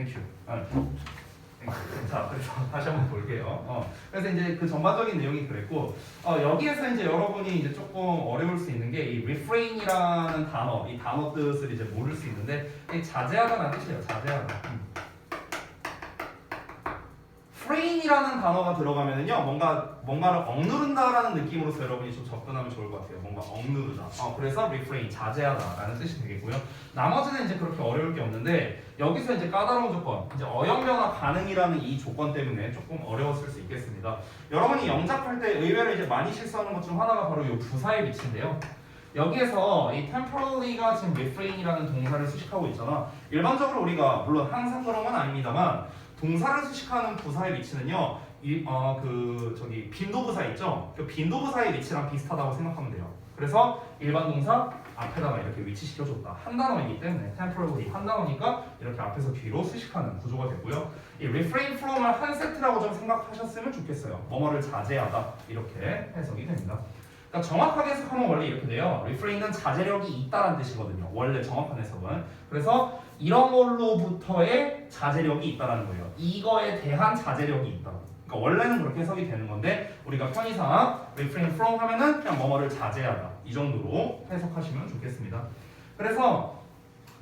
땡큐. 자, 그래서 다시 한번 볼게요. 그래서 이제 그 전반적인 내용이 그랬고, 여기에서 이제 여러분이 이제 조금 어려울 수 있는 게 이 refrain이라는 단어, 이 단어 뜻을 이제 모를 수 있는데, 이 자제하다라는 뜻이에요. 자제하다. refrain이라는 단어가 들어가면은요, 뭔가를 억누른다라는 느낌으로서 여러분이 좀 접근하면 좋을 것 같아요. 뭔가 억누르다. 그래서 refrain, 자제하다라는 뜻이 되겠고요. 나머지는 이제 그렇게 어려울 게 없는데 여기서 이제 까다로운 조건, 이제 어형 변화 가능이라는 이 조건 때문에 조금 어려웠을 수 있겠습니다. 여러분이 영작할 때 의외로 이제 많이 실수하는 것 중 하나가 바로 이 부사의 위치인데요. 여기에서 이 temporally가 지금 refrain이라는 동사를 수식하고 있잖아. 일반적으로 우리가 물론 항상 그런 건 아닙니다만 동사를 수식하는 부사의 위치는요, 빈도부사 있죠? 그 빈도부사의 위치랑 비슷하다고 생각하면 돼요. 그래서 일반 동사 앞에다가 이렇게 위치시켜줬다. 한 단어이기 때문에 temporarily 한 단어니까 이렇게 앞에서 뒤로 수식하는 구조가 되고요. 이 refrain from을 한 세트라고 좀 생각하셨으면 좋겠어요. 뭐뭐를 자제하다 이렇게 해석이 됩니다. 그러니까 정확하게 해석하면 원래 이렇게 돼요. refrain은 자제력이 있다라는 뜻이거든요. 원래 정확한 해석은. 그래서 이런 걸로부터의 자제력이 있다라는 거예요. 이거에 대한 자제력이 있다. 그러니까 원래는 그렇게 해석이 되는 건데 우리가 편의상 refrain from 하면은 그냥 뭐뭐를 자제하다 이 정도로 해석하시면 좋겠습니다. 그래서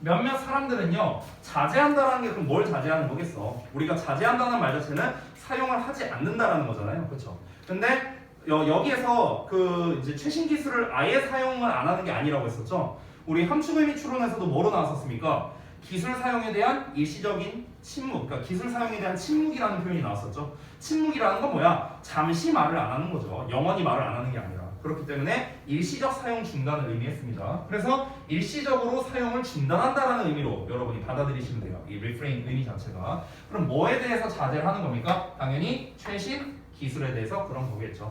몇몇 사람들은요 자제한다라는 게 그럼 뭘 자제하는 거겠어? 우리가 자제한다는 말 자체는 사용을 하지 않는다라는 거잖아요, 그렇죠? 근데 여기에서 그 이제 최신 기술을 아예 사용을 안 하는 게 아니라고 했었죠. 우리 함축의미 추론에서도 뭐로 나왔었습니까? 기술 사용에 대한 일시적인 침묵, 그러니까 기술 사용에 대한 침묵이라는 표현이 나왔었죠. 침묵이라는 건 뭐야? 잠시 말을 안 하는 거죠. 영원히 말을 안 하는 게 아니라. 그렇기 때문에 일시적 사용 중단을 의미했습니다. 그래서 일시적으로 사용을 중단한다라는 의미로 여러분이 받아들이시면 돼요. 이 refrain 의미 자체가. 그럼 뭐에 대해서 자제를 하는 겁니까? 당연히 최신 기술에 대해서 그런 거겠죠.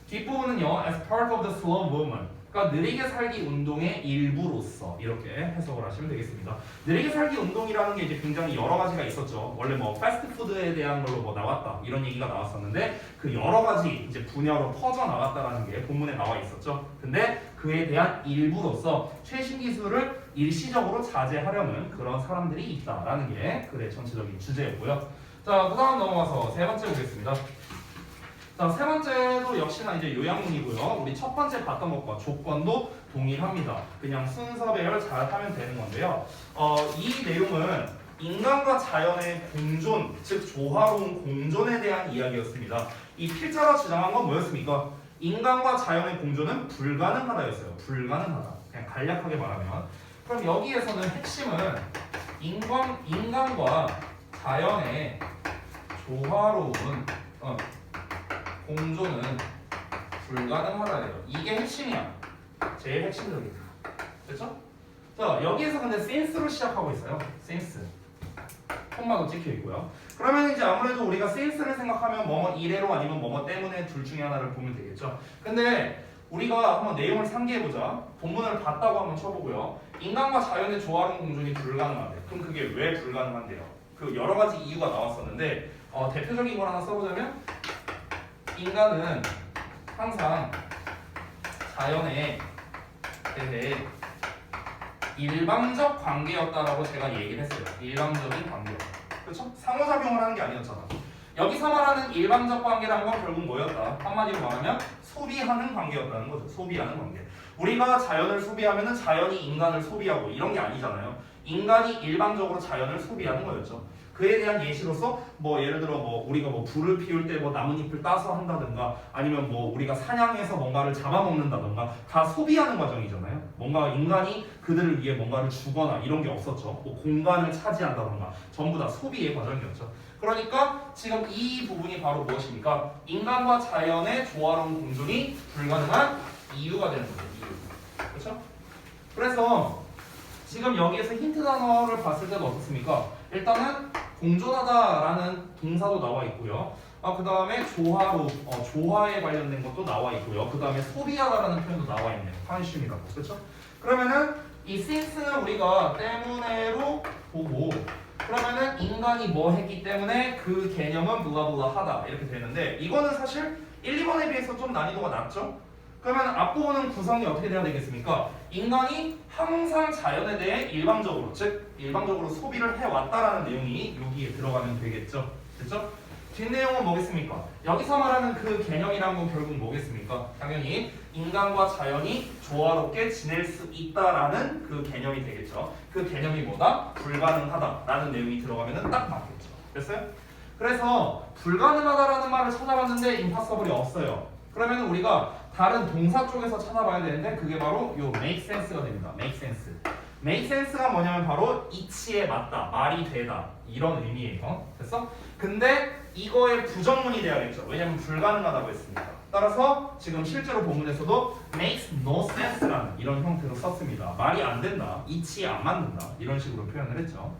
뒷부분은요, as part of the slow movement. 그러니까 느리게 살기 운동의 일부로서 이렇게 해석을 하시면 되겠습니다. 느리게 살기 운동이라는 게 이제 굉장히 여러 가지가 있었죠. 원래 뭐 패스트푸드에 대한 걸로 뭐 나왔다 이런 얘기가 나왔었는데 그 여러 가지 이제 분야로 퍼져 나갔다라는 게 본문에 나와 있었죠. 근데 그에 대한 일부로서 최신 기술을 일시적으로 자제하려는 그런 사람들이 있다라는 게 글의 전체적인 주제였고요. 자, 그다음 넘어가서 세 번째 보겠습니다. 자, 세 번째도 역시나 이제 요약문이고요. 우리 첫 번째 봤던 것과 조건도 동일합니다. 그냥 순서 배열 잘 하면 되는 건데요. 이 내용은 인간과 자연의 공존, 즉 조화로운 공존에 대한 이야기였습니다. 이 필자가 주장한 건 뭐였습니까? 인간과 자연의 공존은 불가능하다였어요. 불가능하다. 그냥 간략하게 말하면. 그럼 여기에서는 핵심은 인간과 자연의 조화로운 공존은 불가능하다래요. 이게 핵심이야. 제일 핵심적이야. 됐죠? 자, 여기에서 근데 since로 시작하고 있어요. since. 콤마도 찍혀 있고요. 그러면 이제 아무래도 우리가 since를 생각하면 뭐뭐 이래로 아니면 뭐뭐 때문에 둘 중에 하나를 보면 되겠죠. 근데 우리가 한번 내용을 상기해보자. 본문을 봤다고 한번 쳐보고요. 인간과 자연의 조화로운 공존이 불가능하대. 그럼 그게 왜 불가능한데요? 그 여러 가지 이유가 나왔었는데 대표적인 걸 하나 써보자면 인간은 항상 자연에 대해 일방적 관계였다라고 제가 얘기를 했어요. 일방적인 관계였다. 그렇죠? 상호작용을 하는 게 아니었잖아. 여기서 말하는 일방적 관계라는 건 결국 뭐였다? 한마디로 말하면 소비하는 관계였다는 거죠. 소비하는 관계. 우리가 자연을 소비하면은 자연이 인간을 소비하고 이런 게 아니잖아요. 인간이 일방적으로 자연을 소비하는 거였죠. 그에 대한 예시로서 뭐 예를 들어 뭐 우리가 뭐 불을 피울 때 뭐 나뭇잎을 따서 한다든가 아니면 뭐 우리가 사냥해서 뭔가를 잡아먹는다든가 다 소비하는 과정이잖아요. 뭔가 인간이 그들을 위해 뭔가를 주거나 이런 게 없었죠. 뭐 공간을 차지한다든가 전부 다 소비의 과정이었죠. 그러니까 지금 이 부분이 바로 무엇입니까? 인간과 자연의 조화로운 공존이 불가능한 이유가 되는 거예요. 이유. 그렇죠? 그래서 지금 여기에서 힌트 단어를 봤을 때는 어떻습니까? 일단은 공존하다라는 동사도 나와 있고요. 그 다음에 조화에 관련된 것도 나와 있고요. 그 다음에 소비하다라는 표현도 나와 있네요. consume이라고. 그렇죠? 그러면은 이 since는 우리가 때문에로 보고 그러면은 인간이 뭐 했기 때문에 그 개념은 블라블라 하다 이렇게 되는데 이거는 사실 1, 2번에 비해서 좀 난이도가 낮죠? 그러면 앞부분은 구성이 어떻게 돼야 되겠습니까? 인간이 항상 자연에 대해 일방적으로, 즉 일방적으로 소비를 해왔다라는 내용이 여기에 들어가면 되겠죠. 됐죠? 뒷내용은 뭐겠습니까? 여기서 말하는 그 개념이란 건 결국 뭐겠습니까? 당연히 인간과 자연이 조화롭게 지낼 수 있다라는 그 개념이 되겠죠. 그 개념이 뭐다? 불가능하다라는 내용이 들어가면 딱 맞겠죠. 됐어요? 그래서 불가능하다라는 말을 찾아봤는데 impossible이 없어요. 그러면 우리가 다른 동사 쪽에서 찾아봐야 되는데 그게 바로 요 make sense가 됩니다. make sense. make sense가 뭐냐면 바로 이치에 맞다, 말이 되다 이런 의미예요. 됐어? 근데 이거의 부정문이 돼야겠죠. 왜냐면 불가능하다고 했으니까. 따라서 지금 실제로 본문에서도 makes no sense라는 이런 형태로 썼습니다. 말이 안 된다, 이치에 안 맞는다 이런 식으로 표현을 했죠.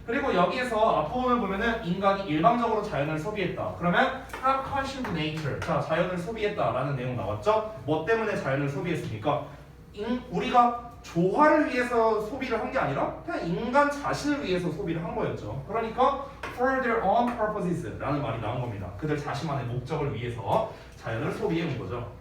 그리고 여기에서 앞부분을 보면은 인간이 일방적으로 자연을 소비했다. 그러면 have consumed nature. 자, 자연을 소비했다라는 내용 나왔죠? 뭐 때문에 자연을 소비했습니까? 우리가 조화를 위해서 소비를 한 게 아니라 그냥 인간 자신을 위해서 소비를 한 거였죠. 그러니까 for their own purposes 라는 말이 나온 겁니다. 그들 자신만의 목적을 위해서 자연을 소비해 온 거죠.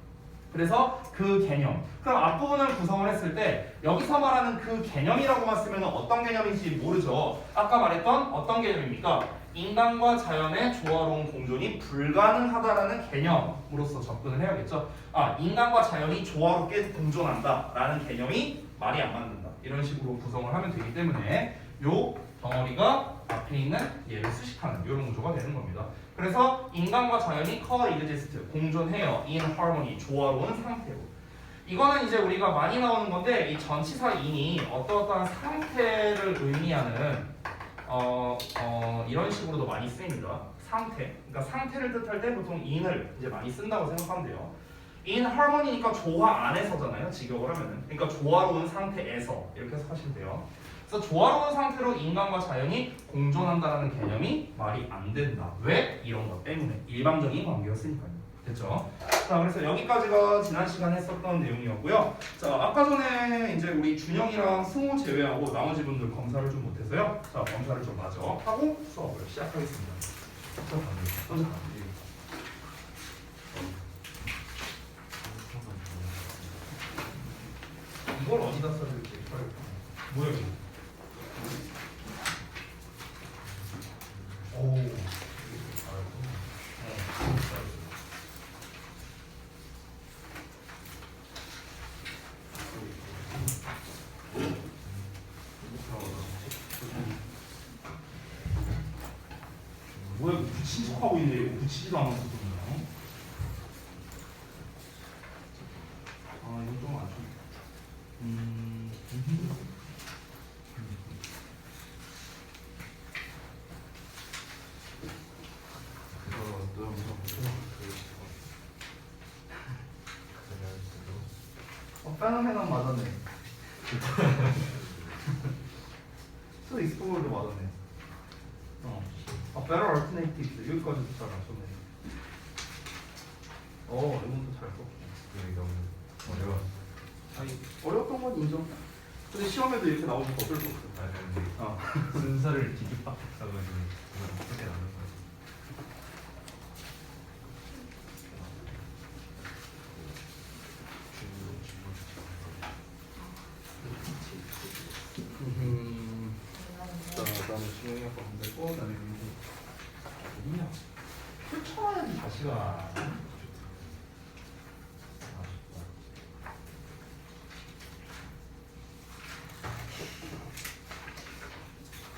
그래서 그 개념. 그럼 앞부분을 구성을 했을 때 여기서 말하는 그 개념이라고만 쓰면 어떤 개념인지 모르죠. 아까 말했던 어떤 개념입니까? 인간과 자연의 조화로운 공존이 불가능하다라는 개념으로서 접근을 해야겠죠. 아, 인간과 자연이 조화롭게 공존한다라는 개념이 말이 안 맞는다. 이런 식으로 구성을 하면 되기 때문에 요 덩어리가 앞에 있는 얘를 수식하는 이런 구조가 되는 겁니다. 그래서 인간과 자연이 coexist, 공존해요. in harmony, 조화로운 상태로. 이거는 이제 우리가 많이 나오는 건데 이 전치사 in이 어떠한 상태를 의미하는 이런 식으로도 많이 쓰입니다. 상태. 그러니까 상태를 뜻할 때 보통 in을 이제 많이 쓴다고 생각하면 돼요. in harmony니까 조화 안에서잖아요. 직역을 하면은. 그러니까 조화로운 상태에서 이렇게 해석하시면 돼요. 그래서 조화로운 상태로 인간과 자연이 공존한다는 개념이 말이 안 된다. 왜? 이런 것 때문에. 일방적인 관계였으니까요. 됐죠? 자, 그래서 여기까지가 지난 시간에 했었던 내용이었고요. 자, 아까 전에 이제 우리 준영이랑 승우 제외하고 나머지 분들 검사를 좀 못해서요. 자, 검사를 좀 마저 하고 수업을 시작하겠습니다. 이걸 어디다 써줄지 뭐야 이거? 오. 뭐야 붙인 척하고 있네. 이거 붙이지도 않았어. 아 이건 좀 아쉽네. 페노메논 맞았네. 수 익스포울도 맞았네. better alternatives 여기까지도 잘 맞췄네. 이건 또 잘 썼고. 너무 어려워. 아니 어려웠던 건 인정. 근데 시험에도 이렇게 나오니까 어쩔 수 없어. 순서를 뒤집박죽 써가지고 어떻게 나오는 거지? 자, 그다음에 준영이가 보면 되고, 그다음에 민지. 펼쳐야지 다시가.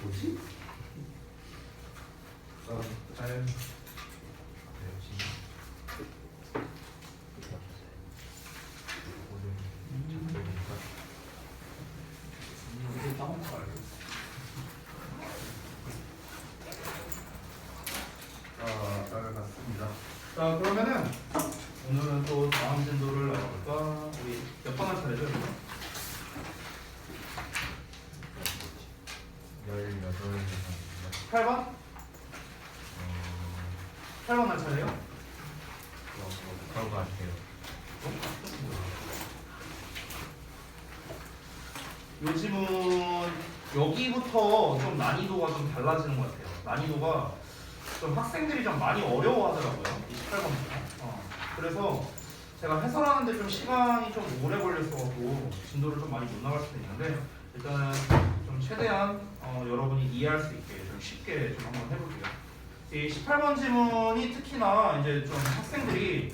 뭐지? 잘. 이게 따먹고 알고. 잘 갔습니다. 자, 그러면은 오늘은 또 다음 진도를 나가볼까? 우리 몇 번 할 차례죠? 8번? 8번 할 차례요? 그런 거 같아요. 요즘은 여기부터 좀 난이도가 좀 달라지는 것 같아요. 난이도가 좀 학생들이 좀 많이 어려워하더라고요. 이 18번부터. 그래서 제가 해설하는데 좀 시간이 좀 오래 걸렸어갖고 진도를 좀 많이 못 나갈 수도 있는데 일단은 좀 최대한 여러분이 이해할 수 있게 좀 쉽게 좀 한번 해볼게요. 이 18번 지문이 특히나 이제 좀 학생들이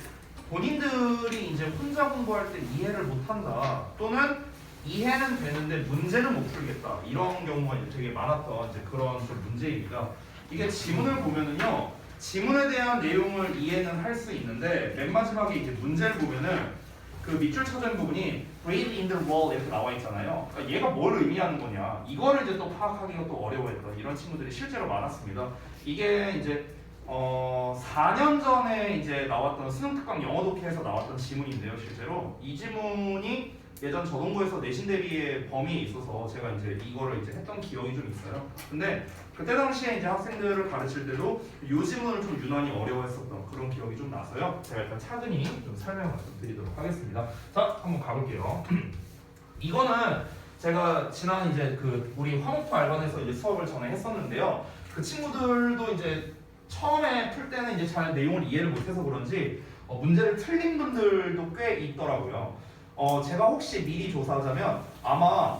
본인들이 이제 혼자 공부할 때 이해를 못한다 또는 이해는 되는데 문제는 못 풀겠다 이런 경우가 이제 되게 많았던 이제 그런 좀 문제입니다. 이게 지문을 보면은요 지문에 대한 내용을 이해는 할 수 있는데 맨 마지막에 이제 문제를 보면은 그 밑줄 쳐진 부분이 breathe in the wall 이렇게 나와 있잖아요. 그러니까 얘가 뭘 의미하는 거냐 이거를 이제 또 파악하기가 또 어려워했던 이런 친구들이 실제로 많았습니다. 이게 이제 4년 전에 이제 나왔던 수능 특강 영어 독해에서 나왔던 지문인데요. 실제로 이 지문이 예전 저동부에서 내신 대비의 범위에 있어서 제가 이제 이거를 이제 했던 기억이 좀 있어요. 근데 그때 당시에 이제 학생들을 가르칠 때도 이 지문을 좀 유난히 어려워했었던 그런 기억이 좀 나서요. 제가 일단 차근히 좀 설명을 좀 드리도록 하겠습니다. 자, 한번 가볼게요. 이거는 제가 지난 이제 그 우리 화목토 알반에서 이제 수업을 전에 했었는데요. 그 친구들도 이제 처음에 풀 때는 이제 잘 내용을 이해를 못해서 그런지 문제를 틀린 분들도 꽤 있더라고요. 제가 혹시 미리 조사하자면 아마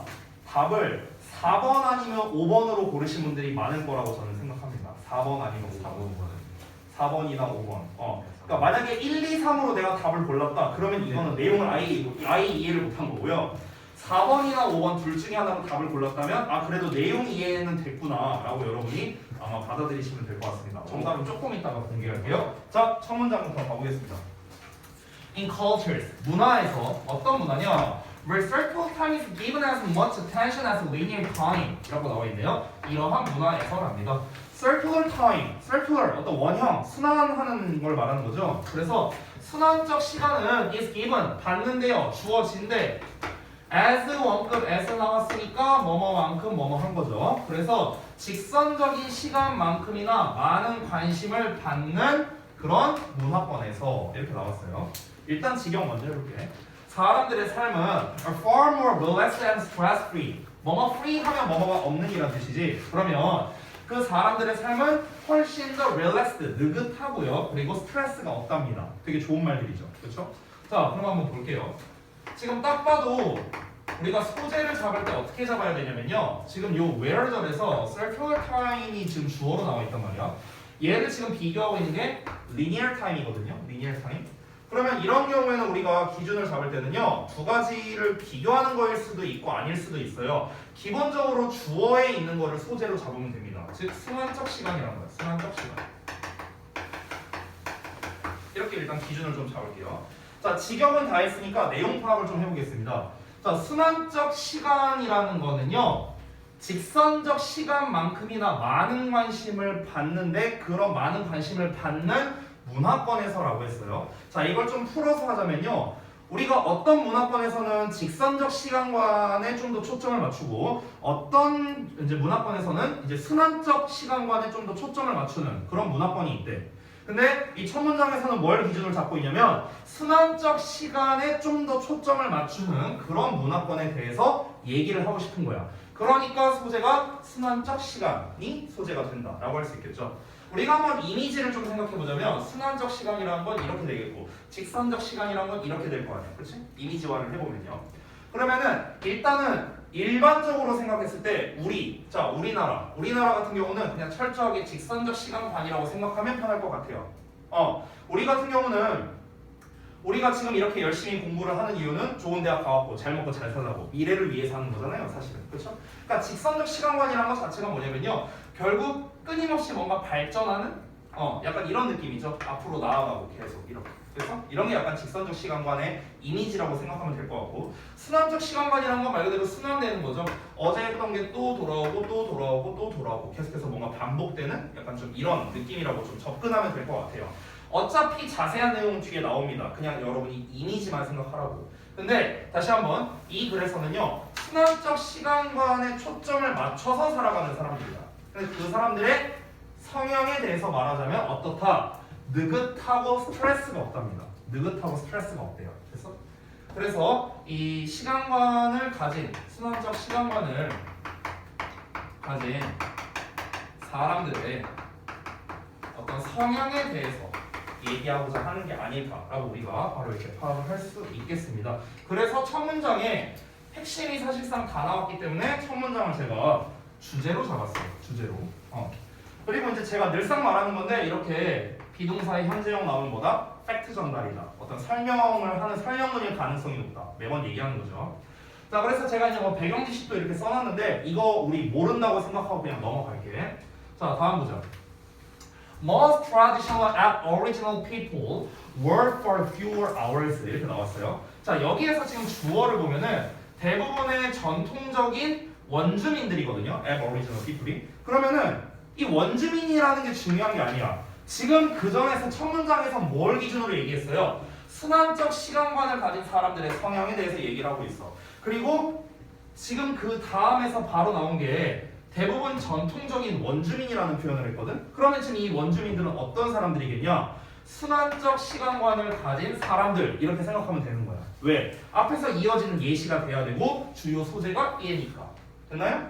답을 4번 아니면 5번으로 고르신 분들이 많을 거라고 저는 생각합니다. 4번 아니면 4번이나 5번. 그러니까 만약에 1, 2, 3으로 내가 답을 골랐다. 그러면 이거는 내용을 아예 이해를 못한 거고요. 4번이나 5번 둘 중에 하나로 답을 골랐다면 아 그래도 내용 이해는 됐구나 라고 여러분이 아마 받아들이시면 될 것 같습니다. 정답은 조금 이따가 공개할게요. 자, 첫 문장부터 가보겠습니다. In cultures, 문화에서 어떤 문화냐? Where circle time is given as much attention as linear time 이라고 나와 있네요. 이러한 문화에서랍니다. Circular time, circular 어떤 원형, 순환하는 걸 말하는 거죠. 그래서 순환적 시간은 is given 받는데요, 주어진대. as 원급 as 나왔으니까 뭐뭐만큼 뭐뭐 한 거죠. 그래서 직선적인 시간만큼이나 많은 관심을 받는 그런 문화권에서 이렇게 나왔어요. 일단 직역 먼저 해볼게. 사람들의 삶은 are far more relaxed and stress free. 뭐뭐 free 하면 뭐뭐가 없는 이란 뜻이지. 그러면 그 사람들의 삶은 훨씬 더 relaxed, 느긋하고요. 그리고 스트레스가 없답니다. 되게 좋은 말들이죠. 그렇죠? 자, 그럼 한번 볼게요. 지금 딱 봐도 우리가 소재를 잡을 때 어떻게 잡아야 되냐면요. 지금 요 where절에서 circular time이 지금 주어로 나와 있단 말이야. 얘를 지금 비교하고 있는 게 linear time이거든요. linear time. 그러면 이런 경우에는 우리가 기준을 잡을 때는요. 두 가지를 비교하는 거일 수도 있고 아닐 수도 있어요. 기본적으로 주어에 있는 거를 소재로 잡으면 됩니다. 즉 순환적 시간이라는 거예요. 순환적 시간. 이렇게 일단 기준을 좀 잡을게요. 자, 직역은 다 했으니까 내용 파악을 좀 해보겠습니다. 자, 순환적 시간이라는 거는요. 직선적 시간만큼이나 많은 관심을 받는데 그런 많은 관심을 받는 문화권에서라고 했어요. 자, 이걸 좀 풀어서 하자면요. 우리가 어떤 문화권에서는 직선적 시간관에 좀 더 초점을 맞추고 어떤 이제 문화권에서는 이제 순환적 시간관에 좀 더 초점을 맞추는 그런 문화권이 있대. 근데 이 첫 문장에서는 뭘 기준으로 잡고 있냐면 순환적 시간에 좀 더 초점을 맞추는 그런 문화권에 대해서 얘기를 하고 싶은 거야. 그러니까 소재가 순환적 시간이 소재가 된다라고 할 수 있겠죠. 우리가 한번 이미지를 좀 생각해보자면 순환적 시간이라는 건 이렇게 되겠고 직선적 시간이라는 건 이렇게 될 거 아니야. 그렇지? 이미지화를 해보면요. 그러면은 일단은 일반적으로 생각했을 때 우리나라 같은 경우는 그냥 철저하게 직선적 시간관이라고 생각하면 편할 것 같아요. 우리 같은 경우는 우리가 지금 이렇게 열심히 공부를 하는 이유는 좋은 대학 가갖고 잘 먹고 잘 살라고 미래를 위해서 하는 거잖아요, 사실은. 그렇죠? 그러니까 직선적 시간관이라는 것 자체가 뭐냐면요. 결국 끊임없이 뭔가 발전하는 약간 이런 느낌이죠. 앞으로 나아가고 계속 이렇게. 그래서 이런 게 약간 직선적 시간관의 이미지라고 생각하면 될 것 같고 순환적 시간관이라는 건 말 그대로 순환되는 거죠. 어제 했던 게 또 돌아오고 또 돌아오고 또 돌아오고 계속해서 뭔가 반복되는 약간 좀 이런 느낌이라고 좀 접근하면 될 것 같아요. 어차피 자세한 내용은 뒤에 나옵니다. 그냥 여러분이 이미지만 생각하라고. 근데 다시 한번 이 글에서는요. 순환적 시간관에 초점을 맞춰서 살아가는 사람들이다. 근데 그 사람들의 성향에 대해서 말하자면 어떻다? 느긋하고 스트레스가 없답니다. 느긋하고 스트레스가 없대요. 그래서 이 시간관을 가진 순환적 시간관을 가진 사람들의 어떤 성향에 대해서 얘기하고자 하는 게 아닐까라고 우리가 바로 이렇게 파악을 할 수 있겠습니다. 그래서 첫 문장에 핵심이 사실상 다 나왔기 때문에 첫 문장을 제가 주제로 잡았어요. 주제로. 그리고 이제 제가 늘상 말하는 건데 이렇게 비동사의 현재형 나오면 뭐다? 팩트 전달이다. 어떤 설명을 하는 설명문일 가능성이 높다. 매번 얘기하는 거죠. 자, 그래서 제가 이제 뭐 배경 지식도 이렇게 써놨는데 이거 우리 모른다고 생각하고 그냥 넘어갈게. 자, 다음 보자. Most traditional Aboriginal people work for fewer hours 이렇게 나왔어요. 자, 여기에서 지금 주어를 보면은 대부분의 전통적인 원주민들이거든요. Aboriginal people이. 그러면은 이 원주민이라는 게 중요한 게 아니야. 지금 그 전에서 첫 문장에서 뭘 기준으로 얘기했어요? 순환적 시간관을 가진 사람들의 성향에 대해서 얘기를 하고 있어. 그리고 지금 그 다음에서 바로 나온 게 대부분 전통적인 원주민이라는 표현을 했거든? 그러면 지금 이 원주민들은 어떤 사람들이겠냐? 순환적 시간관을 가진 사람들 이렇게 생각하면 되는 거야. 왜? 앞에서 이어지는 예시가 돼야 되고 주요 소재가 얘니까. 됐나요?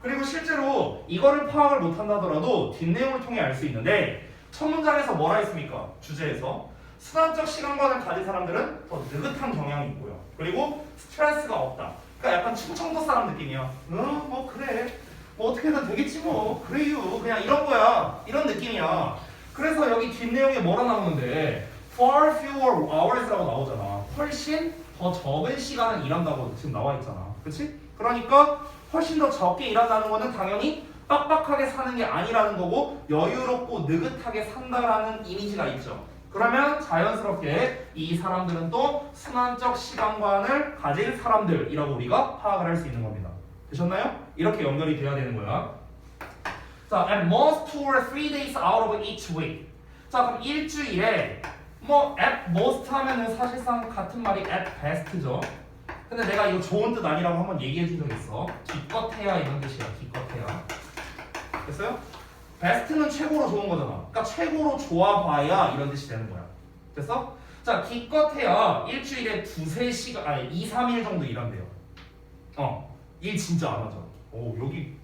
그리고 실제로 이거를 파악을 못한다더라도 뒷내용을 통해 알 수 있는데 첫 문장에서 뭐라 했습니까? 주제에서 순환적 시간관을 가진 사람들은 더 느긋한 경향이 있고요. 그리고 스트레스가 없다. 그러니까 약간 충청도 사람 느낌이야. 뭐 그래. 뭐 어떻게든 되겠지 뭐. 그래요. 그냥 이런 거야. 이런 느낌이야. 그래서 여기 뒷내용에 뭐라 나오는데 far fewer hours라고 나오잖아. 훨씬 더 적은 시간을 일한다고 지금 나와 있잖아. 그치? 그러니까 훨씬 더 적게 일한다는 거는 당연히 빡빡하게 사는 게 아니라는 거고 여유롭고 느긋하게 산다라는 이미지가 있죠. 그러면 자연스럽게 이 사람들은 또 순환적 시간관을 가진 사람들이라고 우리가 파악을 할 수 있는 겁니다. 되셨나요? 이렇게 연결이 돼야 되는 거야. 자, at most 2 or 3 days out of each week. 자, 그럼 일주일에 뭐 at most 하면은 사실상 같은 말이 at best죠. 근데 내가 이거 좋은 뜻 아니라고 한번 얘기해 준 적 있어. 기껏해야 이런 뜻이야. 기껏해야. 됐어요? 베스트는 최고로 좋은 거잖아. 그러니까 최고로 좋아봐야 이런 뜻이 되는 거야. 됐어? 자, 기껏해야 일주일에 2-3시간, 아니 2-3일 정도 일한대요. 일 진짜 안 하죠. 여기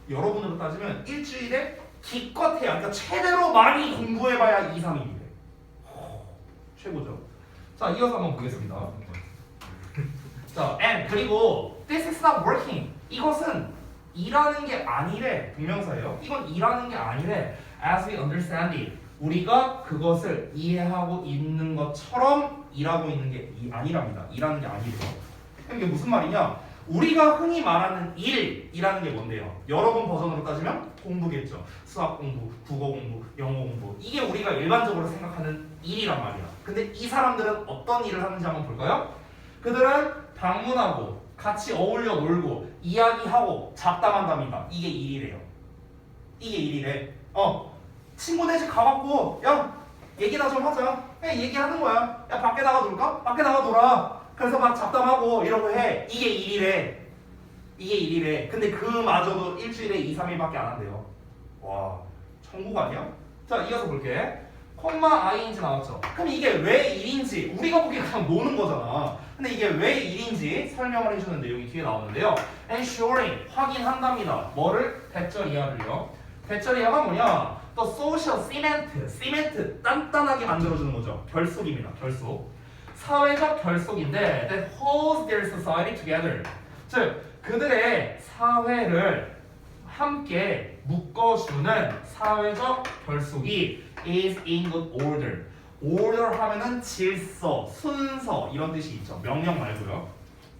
여러분으로 따지면 일주일에 기껏해야, 그러니까 최대로 많이 공부해봐야 2-3일이래. 최고죠. 자, 이어서 한번 보겠습니다. 자, and 그리고 this is not working. 이것은 일하는 게 아니래. 분명사예요. 이건 일하는 게 아니래. As we understand it. 우리가 그것을 이해하고 있는 것처럼 일하고 있는 게 아니랍니다. 일하는 게 아니래요. 이게 무슨 말이냐? 우리가 흔히 말하는 일이라는 게 뭔데요? 여러분 버전으로 따지면 공부겠죠. 수학 공부, 국어 공부, 영어 공부. 이게 우리가 일반적으로 생각하는 일이란 말이야. 근데 이 사람들은 어떤 일을 하는지 한번 볼까요? 그들은 방문하고 같이 어울려 놀고 이야기하고 잡담한답니다. 이게 일이래요. 이게 일이래. 친구네 집 가갖고 야 얘기나 좀 하자. 얘기하는 거야. 야 밖에 나가 놀까? 밖에 나가 놀아. 그래서 막 잡담하고 이러고 해. 이게 일이래. 이게 일이래. 근데 그마저도 일주일에 2-3일밖에 안 한대요. 와, 천국 아니야? 자, 이어서 볼게. 콤마 i인지 나왔죠? 그럼 이게 왜 일인지 우리가 보기에 그냥 노는 거잖아. 근데 이게 왜 일인지 설명을 해주는 내용이 뒤에 나오는데요. ensuring 확인한답니다. 뭐를? 대절 이하를요. 대절 이하가 뭐냐? 또 social cement 단단하게 만들어주는 거죠. 결속입니다. 결속. 사회적 결속인데 that holds their society together. 즉 그들의 사회를 함께 묶어주는 사회적 결속이 is in good order. order 하면은 질서, 순서 이런 뜻이 있죠. 명령 말고요.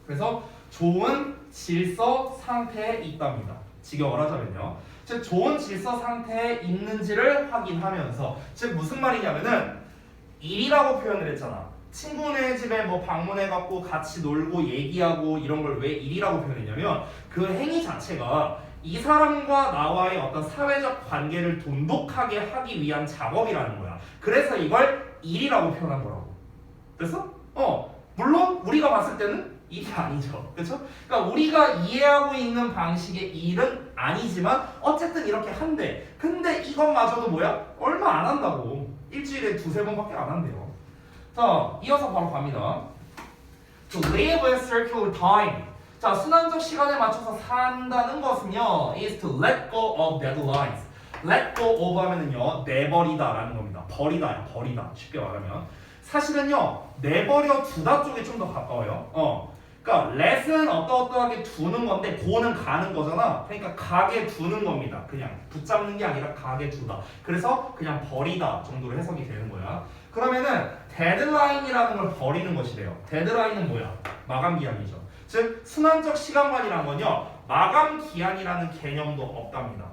그래서 좋은 질서 상태에 있답니다. 직역을 하자면요. 즉 좋은 질서 상태에 있는지를 확인하면서, 즉 무슨 말이냐면은 일이라고 표현을 했잖아. 친구네 집에 뭐 방문해갖고 같이 놀고 얘기하고 이런 걸 왜 일이라고 표현했냐면 그 행위 자체가 이 사람과 나와의 어떤 사회적 관계를 돈독하게 하기 위한 작업이라는 거야. 그래서 이걸 일이라고 표현한 거라고. 됐어? 물론 우리가 봤을 때는 일이 아니죠. 그렇죠? 그러니까 우리가 이해하고 있는 방식의 일은 아니지만 어쨌든 이렇게 한대. 근데 이것마저도 뭐야? 얼마 안 한다고. 일주일에 2-3번밖에 안 한대요. 자, 이어서 바로 갑니다. To live a circular time. 자, 순환적 시간에 맞춰서 산다는 것은요, is to let go of deadlines. let go of 하면은요 내버리다라는 겁니다. 버리다야 버리다 쉽게 말하면 사실은요 내버려 두다 쪽에 좀 더 가까워요. 그러니까 let은 어떠어떠하게 두는 건데 go는 가는 거잖아. 그러니까 가게 두는 겁니다. 그냥 붙잡는 게 아니라 가게 두다. 그래서 그냥 버리다 정도로 해석이 되는 거야. 그러면은 데드라인이라는 걸 버리는 것이래요. 데드라인은 뭐야? 마감 기한이죠. 즉 순환적 시간관이란 건요 마감 기한이라는 개념도 없답니다.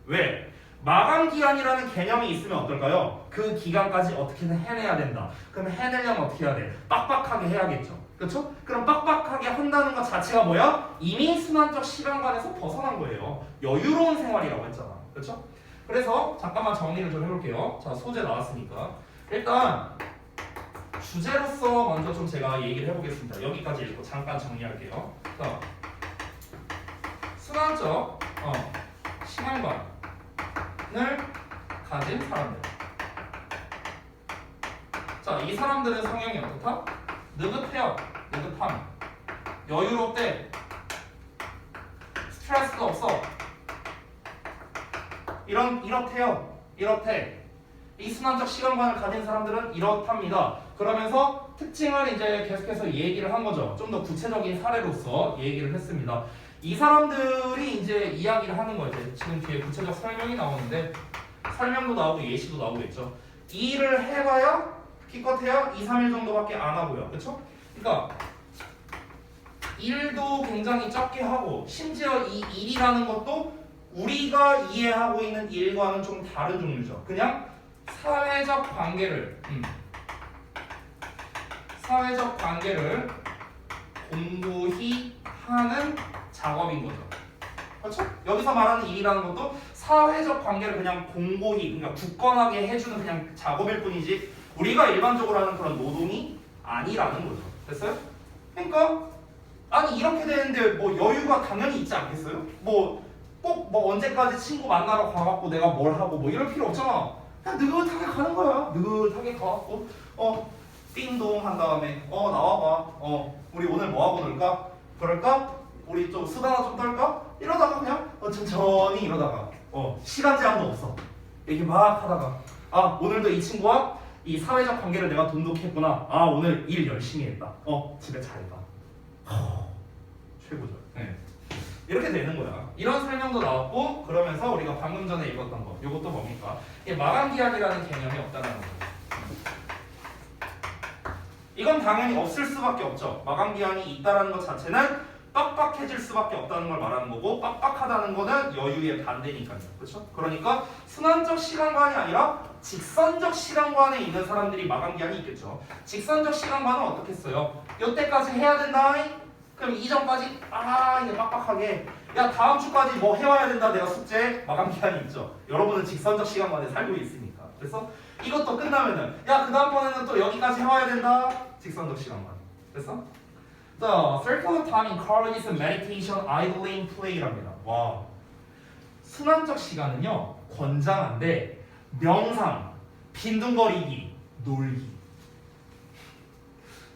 왜? 마감 기한이라는 개념이 있으면 어떨까요? 그 기간까지 어떻게든 해내야 된다. 그럼 해내려면 어떻게 해야 돼? 빡빡하게 해야겠죠. 그렇죠? 그럼 빡빡하게 한다는 것 자체가 뭐야? 이미 순환적 시간관에서 벗어난 거예요. 여유로운 생활이라고 했잖아. 그렇죠? 그래서 잠깐만 정리를 좀 해볼게요. 자, 소재 나왔으니까 일단 주제로서 먼저 좀 제가 얘기를 해보겠습니다. 여기까지 읽고 잠깐 정리할게요. 자, 순환적 시간관을 가진 사람들. 자, 이 사람들은 성향이 어떻다? 느긋해요. 느긋함. 여유롭대. 스트레스도 없어. 이렇대요. 이렇대. 이 순환적 시간관을 가진 사람들은 이렇답니다. 그러면서 특징을 이제 계속해서 얘기를 한 거죠. 좀 더 구체적인 사례로서 얘기를 했습니다. 이 사람들이 이제 이야기를 하는 거죠. 지금 뒤에 구체적 설명이 나오는데 설명도 나오고 예시도 나오겠죠. 이 일을 해봐야 기껏해야 2, 3일 정도밖에 안 하고요. 그렇죠? 그러니까 일도 굉장히 적게 하고 심지어 이 일이라는 것도 우리가 이해하고 있는 일과는 좀 다른 종류죠. 그냥 사회적 관계를 공고히 하는 작업인 거죠. 그렇죠? 여기서 말하는 일이라는 것도 사회적 관계를 그냥 공고히, 그러니까 굳건하게 해주는 그냥 작업일 뿐이지 우리가 일반적으로 하는 그런 노동이 아니라는 거죠. 됐어요? 그러니까 아니 이렇게 되는데 뭐 여유가 당연히 있지 않겠어요? 뭐 꼭 뭐 언제까지 친구 만나러 가갖고 내가 뭘 하고 뭐 이럴 필요 없잖아. 그냥 느긋하게 가는 거야. 느긋하게 가갖고 띵동 한 다음에 나와봐. 우리 오늘 뭐 하고 놀까? 그럴까? 우리 좀 수다나 좀 떨까? 이러다가 그냥 천천히 이러다가 시간 제한도 없어. 얘기 막 하다가 아 오늘도 이 친구와 이 사회적 관계를 내가 돈독했구나. 아 오늘 일 열심히 했다. 집에 잘가. 최고죠. 네. 이렇게 되는 거야. 이런 설명도 나왔고 그러면서 우리가 방금 전에 읽었던 거 이것도 뭡니까? 이게 마감 기한이라는 개념이 없다는 거죠. 이건 당연히 없을 수밖에 없죠. 마감 기한이 있다는 것 자체는 빡빡해질 수밖에 없다는 걸 말하는 거고 빡빡하다는 거는 여유의 반대니까요. 그렇죠? 그러니까 순환적 시간관이 아니라 직선적 시간관에 있는 사람들이 마감 기한이 있겠죠. 직선적 시간관은 어떻게 써요? 이때까지 해야 된다. 그럼 이전까지 이제 빡빡하게 야 다음 주까지 뭐 해와야 된다 내가 숙제 마감 기한이 있죠. 여러분은 직선적 시간관에 살고 있으니까. 그래서 이것도 끝나면은 야 그 다음번에는 또 여기까지 해와야 된다. 직선적 시간관. 됐어? The circle of time encourages meditation, idling, play랍니다. 와, 순환적 시간은요 권장한데 명상, 빈둥거리기, 놀기.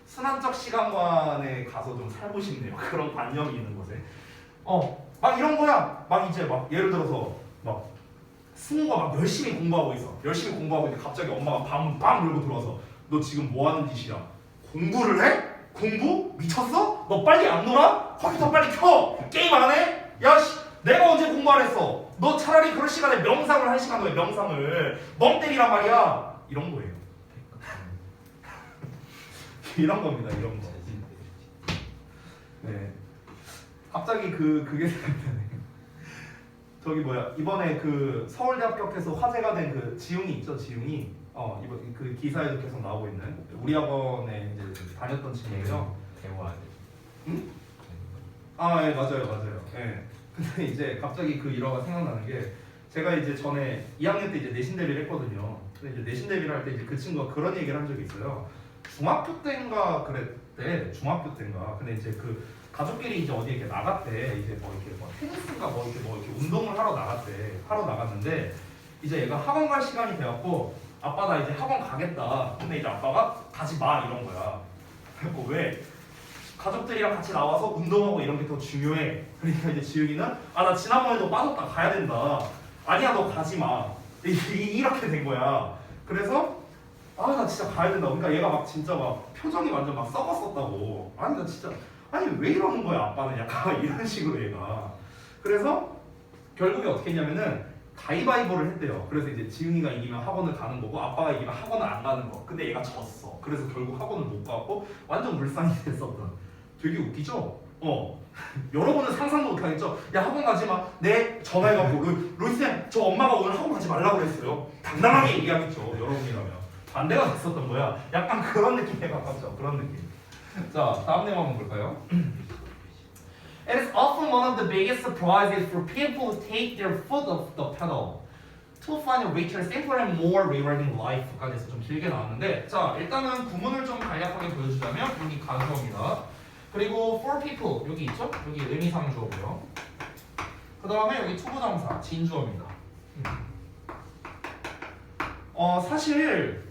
순환적 시간관에 가서 좀 살고 싶네요. 그런 관념이 있는 곳에. 막 이런 거야. 막 이제 막 예를 들어서 막 승우가 막 열심히 공부하고 있어. 열심히 공부하고 있는데 갑자기 엄마가 빵 물고 들어와서 너 지금 뭐 하는 짓이야? 공부를 해? 공부? 미쳤어? 너 빨리 안 놀아? 컴퓨터 빨리 켜! 게임 안 해? 야 씨, 내가 언제 공부 안 했어? 너 차라리 그럴 시간에 명상을 할 시간에 명상을 멍 때리란 말이야. 이런 거예요. 이런 겁니다. 이런 거. 네. 갑자기 그게 생각나네. 저기 뭐야 이번에 그 서울대 합격해서 화제가 된 그 지웅이 있죠. 지웅이 이번 그 기사에도 계속 나오고 있는 우리 학원에 이제 다녔던 친구예요. 대화. 응? 예 맞아요. 예. 근데 이제 갑자기 그 일화가 생각나는 게 제가 이제 전에 2학년 때 이제 내신 대비를 했거든요. 근데 이제 내신 대비를 할 때 이제 그 친구가 그런 얘기를 한 적이 있어요. 중학교 때인가 그랬대. 중학교 때인가. 근데 이제 그 가족끼리 이제 어디 이렇게 나갔대. 이제 뭐 이렇게 뭐 테니스인가 뭐 이렇게 운동을 하러 나갔대. 하러 나갔는데 이제 얘가 학원 갈 시간이 돼갖고 아빠 나 이제 학원 가겠다. 근데 이제 아빠가 가지 마 이런 거야. 그리고 왜? 가족들이랑 같이 나와서 운동하고 이런 게 더 중요해. 그러니까 이제 지윤이는 나 지난번에도 빠졌다 가야 된다. 아니야 너 가지 마. 이렇게 된 거야. 그래서 아 나 진짜 가야 된다. 그러니까 얘가 막 진짜 막 표정이 완전 막 썩었었다고. 아니 나 진짜 아니 왜 이러는 거야 아빠는 약간 이런 식으로 얘가. 그래서 결국에 어떻게 했냐면은 가위바위보를 했대요. 그래서 이제 지은이가 이기면 학원을 가는 거고 아빠가 이기면 학원을 안 가는 거. 근데 얘가 졌어. 그래서 결국 학원을 못 가고 완전 불쌍히 됐었던. 되게 웃기죠? 여러분은 상상도 못하겠죠? 야 학원 가지 마. 네 전화해갖고 로이쌤 저 엄마가 오늘 학원 가지 말라고 그랬어요. 당당하게 얘기하겠죠. 여러분이라면 반대가 됐었던 거야. 약간 그런 느낌에 가깝죠. 그런 느낌. 자 다음 내용 한번 볼까요? It is often one of the biggest surprises for people who take their foot off the pedal to find a richer, simpler, and more rewarding life까지 해서 좀 길게 나왔는데 자 일단은 구문을 좀 간략하게 보여주자면 여기 가주어입니다. 그리고 for people 여기 있죠? 여기 의미상주어고요. 그 다음에 여기 투부정사 진주어입니다. 사실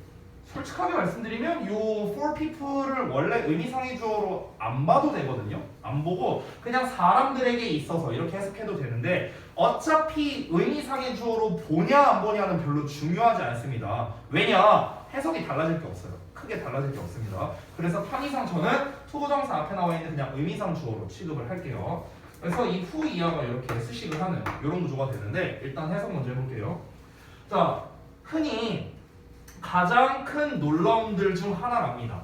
솔직하게 말씀드리면 요 for people을 원래 의미상의 주어로 안 봐도 되거든요. 안 보고 그냥 사람들에게 있어서 이렇게 해석해도 되는데 어차피 의미상의 주어로 보냐 안 보냐는 별로 중요하지 않습니다. 왜냐? 해석이 달라질 게 없어요. 크게 달라질 게 없습니다. 그래서 편의상 저는 투부정사 앞에 나와 있는 그냥 의미상 주어로 취급을 할게요. 그래서 이 후 이하가 이렇게 수식을 하는 이런 구조가 되는데 일단 해석 먼저 해볼게요. 자, 흔히 가장 큰 놀라움들 중 하나랍니다.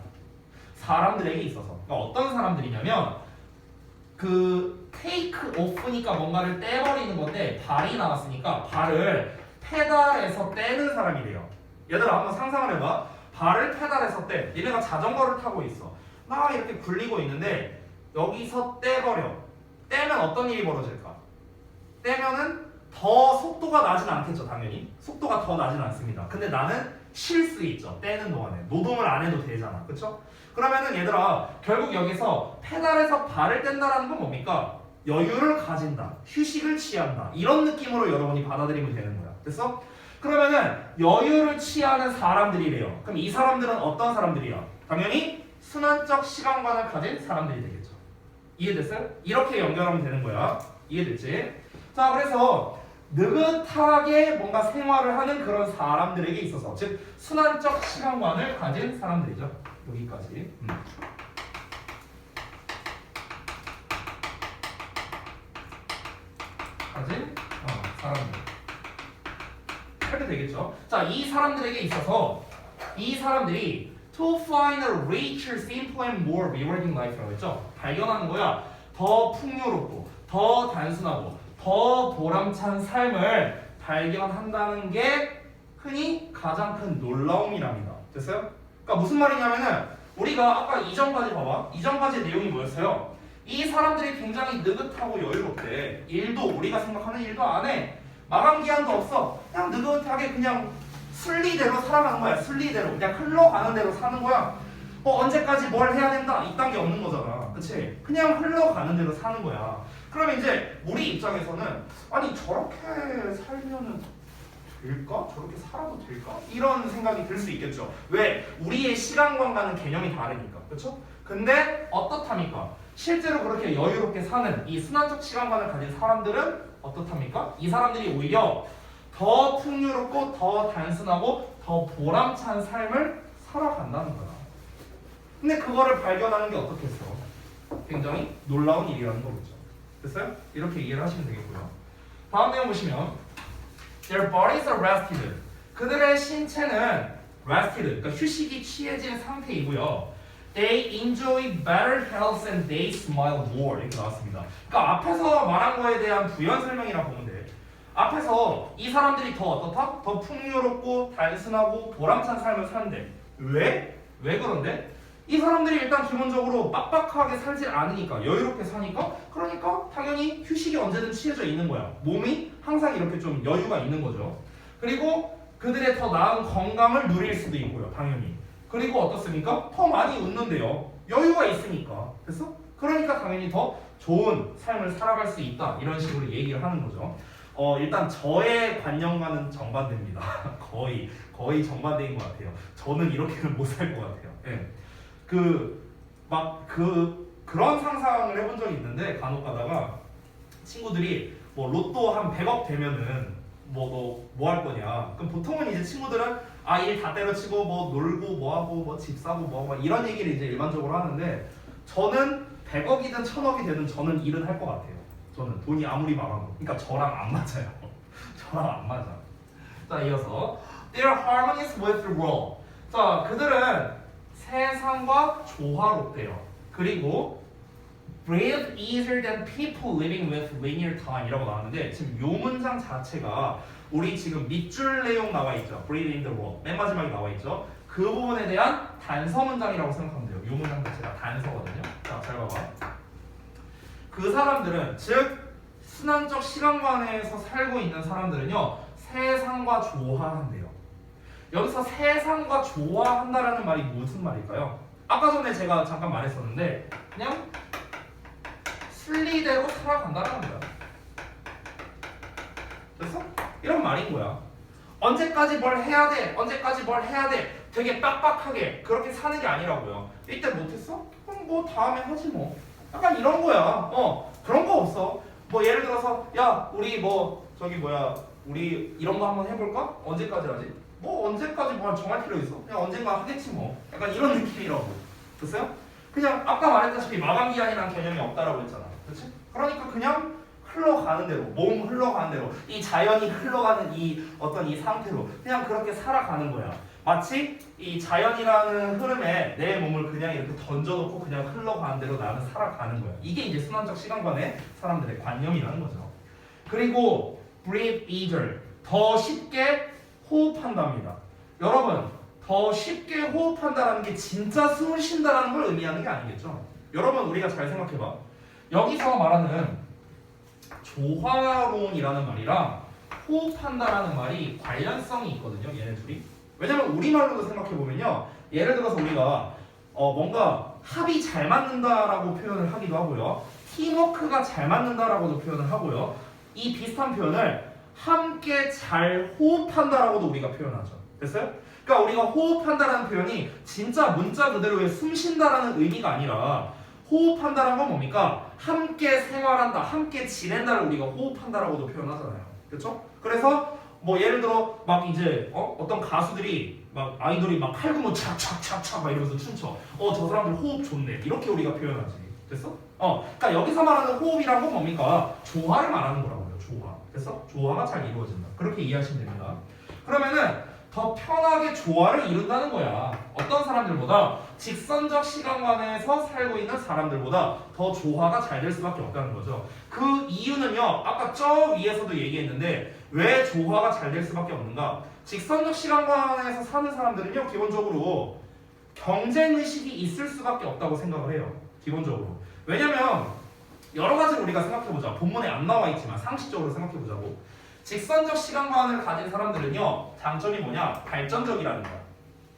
사람들에게 있어서. 그러니까 어떤 사람들이냐면 그 테이크 오프니까 뭔가를 떼버리는 건데 발이 나왔으니까 발을 페달에서 떼는 사람이래요. 얘들아 한번 상상을 해봐. 발을 페달에서 떼. 얘네가 자전거를 타고 있어. 막 이렇게 굴리고 있는데 여기서 떼버려. 떼면 어떤 일이 벌어질까? 떼면은 더 속도가 나진 않겠죠, 당연히. 속도가 더 나진 않습니다. 근데 나는 쉴 수 있죠. 떼는 동안에. 노동을 안 해도 되잖아. 그쵸? 그러면은 얘들아 결국 여기서 페달에서 발을 뗀다라는 건 뭡니까? 여유를 가진다. 휴식을 취한다. 이런 느낌으로 여러분이 받아들이면 되는 거야. 됐어? 그러면은 여유를 취하는 사람들이래요. 그럼 이 사람들은 어떤 사람들이야? 당연히 순환적 시간관을 가진 사람들이 되겠죠. 이해됐어요? 이렇게 연결하면 되는 거야. 이해됐지? 자 그래서 느긋하게 뭔가 생활을 하는 그런 사람들에게 있어서 즉 순환적 시간관을 가진 사람들이죠. 여기까지. 가진 사람들. 이렇게 되겠죠. 자, 이 사람들에게 있어서 이 사람들이 to find a richer, simpler, and more rewarding life라고 했죠. 발견하는 거야. 더 풍요롭고, 더 단순하고, 더 보람찬 삶을 발견한다는 게 흔히 가장 큰 놀라움이랍니다. 됐어요? 그러니까 무슨 말이냐면은 우리가 아까 이전까지 봐봐. 이전까지 내용이 뭐였어요? 이 사람들이 굉장히 느긋하고 여유롭대. 일도 우리가 생각하는 일도 안 해. 마감 기한도 없어. 그냥 느긋하게 그냥 순리대로 살아가는 거야. 순리대로 그냥 흘러가는 대로 사는 거야. 언제까지 뭘 해야 된다 이딴 게 없는 거잖아. 그치? 그냥 흘러가는 대로 사는 거야. 그러면 이제 우리 입장에서는 아니 저렇게 살면은 될까? 저렇게 살아도 될까? 이런 생각이 들 수 있겠죠. 왜? 우리의 시간관과는 개념이 다르니까. 그렇죠? 근데 어떻답니까? 실제로 그렇게 여유롭게 사는 이 순환적 시간관을 가진 사람들은 어떻답니까? 이 사람들이 오히려 더 풍요롭고 더 단순하고 더 보람찬 삶을 살아간다는 거야. 근데 그거를 발견하는 게 어떻겠어? 굉장히 놀라운 일이라는 거겠죠. 됐어요? 이렇게 이해를 하시면 되겠고요. 다음 내용 보시면 Their bodies are rested. 그들의 신체는 rested, 그러니까 휴식이 취해진 상태이고요. They enjoy better health and they smile more. 이렇게 나왔습니다. 그러니까 앞에서 말한 거에 대한 부연 설명이라 보면 돼. 앞에서 이 사람들이 더 어떻다? 더 풍요롭고 단순하고 보람찬 삶을 사는데 왜? 왜 그런데? 이 사람들이 일단 기본적으로 빡빡하게 살지 않으니까 여유롭게 사니까 그러니까 당연히 휴식이 언제든 취해져 있는 거야. 몸이 항상 이렇게 좀 여유가 있는 거죠. 그리고 그들의 더 나은 건강을 누릴 수도 있고요. 당연히. 그리고 어떻습니까? 더 많이 웃는데요. 여유가 있으니까. 됐어? 그러니까 당연히 더 좋은 삶을 살아갈 수 있다. 이런 식으로 얘기를 하는 거죠. 일단 저의 관념과는 정반대입니다. 거의 정반대인 것 같아요. 저는 이렇게는 못 살 것 같아요. 예. 그런 상상을 해본 적이 있는데 간혹 가다가 친구들이 뭐 로또 한 100억 되면은 뭐 너 뭐 할 거냐? 그럼 보통은 이제 친구들은 아 일 다 때려치고 뭐 놀고 뭐 하고 뭐 집 사고 뭐 하고 이런 얘기를 이제 일반적으로 하는데 저는 100억이든 1000억이 되든 저는 일은 할 것 같아요. 저는 돈이 아무리 많아도 그러니까 저랑 안 맞아요. 저랑 안 맞아. 자 이어서 They are harmonious with the world. 자 그들은 세상과 조화롭대요. 그리고 breathe easier than people living with linear time이라고 나왔는데 지금 요 문장 자체가 우리 지금 밑줄 내용 나와 있죠. breathe in the world 맨 마지막에 나와 있죠. 그 부분에 대한 단서 문장이라고 생각하면 돼요. 요 문장 자체가 단서거든요. 자 잘 봐봐. 그 사람들은 즉 순환적 시간관에서 살고 있는 사람들은요 세상과 조화한대요. 여기서 세상과 조화한다라는 말이 무슨 말일까요? 아까 전에 제가 잠깐 말했었는데 그냥 순리대로 살아간다는 거야. 됐어? 이런 말인 거야. 언제까지 뭘 해야 돼? 언제까지 뭘 해야 돼? 되게 빡빡하게 그렇게 사는 게 아니라고요. 이때 못했어? 그럼 뭐 다음에 하지 뭐. 약간 이런 거야. 그런 거 없어. 뭐 예를 들어서 야 우리 뭐 저기 뭐야 우리 이런 거 한번 해볼까? 언제까지 하지? 뭐 언제까지 뭐 정할 필요 있어? 그냥 언젠가 하겠지 뭐. 약간 이런 느낌이라고. 됐어요? 그냥 아까 말했다시피 마감 기한이라는 개념이 없다라고 했잖아. 그렇지? 그러니까 그냥 흘러가는 대로 몸 흘러가는 대로 이 자연이 흘러가는 이 어떤 이 상태로 그냥 그렇게 살아가는 거야. 마치 이 자연이라는 흐름에 내 몸을 그냥 이렇게 던져놓고 그냥 흘러가는 대로 나는 살아가는 거야. 이게 이제 순환적 시간관의 사람들의 관념이라는 거죠. 그리고 breathe easier 더 쉽게 호흡한답니다. 여러분 더 쉽게 호흡한다라는 게 진짜 숨을 쉰다라는 걸 의미하는 게 아니겠죠. 여러분 우리가 잘 생각해봐. 여기서 말하는 조화론이라는 말이랑 호흡한다라는 말이 관련성이 있거든요. 얘네 둘이. 왜냐면 우리말로도 생각해보면요. 예를 들어서 우리가 뭔가 합이 잘 맞는다라고 표현을 하기도 하고요. 팀워크가 잘 맞는다라고도 표현을 하고요. 이 비슷한 표현을 함께 잘 호흡한다라고도 우리가 표현하죠. 됐어요? 그러니까 우리가 호흡한다라는 표현이 진짜 문자 그대로의 숨쉰다라는 의미가 아니라 호흡한다라는 건 뭡니까? 함께 생활한다, 함께 지낸다를 우리가 호흡한다라고도 표현하잖아요. 그렇죠? 그래서 뭐 예를 들어 막 이제 어떤 가수들이 막 아이돌이 막 칼군무 착착착착 막 이러면서 춤춰. 저 사람들 호흡 좋네. 이렇게 우리가 표현하지. 됐어? 그러니까 여기서 말하는 호흡이란 건 뭡니까? 조화를 말하는 거라고요. 조화. 됐어? 조화가 잘 이루어진다. 그렇게 이해하시면 됩니다. 그러면은 더 편하게 조화를 이룬다는 거야. 어떤 사람들보다 직선적 시간관에서 살고 있는 사람들보다 더 조화가 잘 될 수밖에 없다는 거죠. 그 이유는요. 아까 저 위에서도 얘기했는데 왜 조화가 잘 될 수밖에 없는가? 직선적 시간관에서 사는 사람들은요. 기본적으로 경쟁의식이 있을 수밖에 없다고 생각을 해요. 기본적으로. 왜냐면 여러 가지를 우리가 생각해보자. 본문에 안 나와 있지만 상식적으로 생각해보자고. 직선적 시간관을 가진 사람들은요 장점이 뭐냐? 발전적이라는 거야.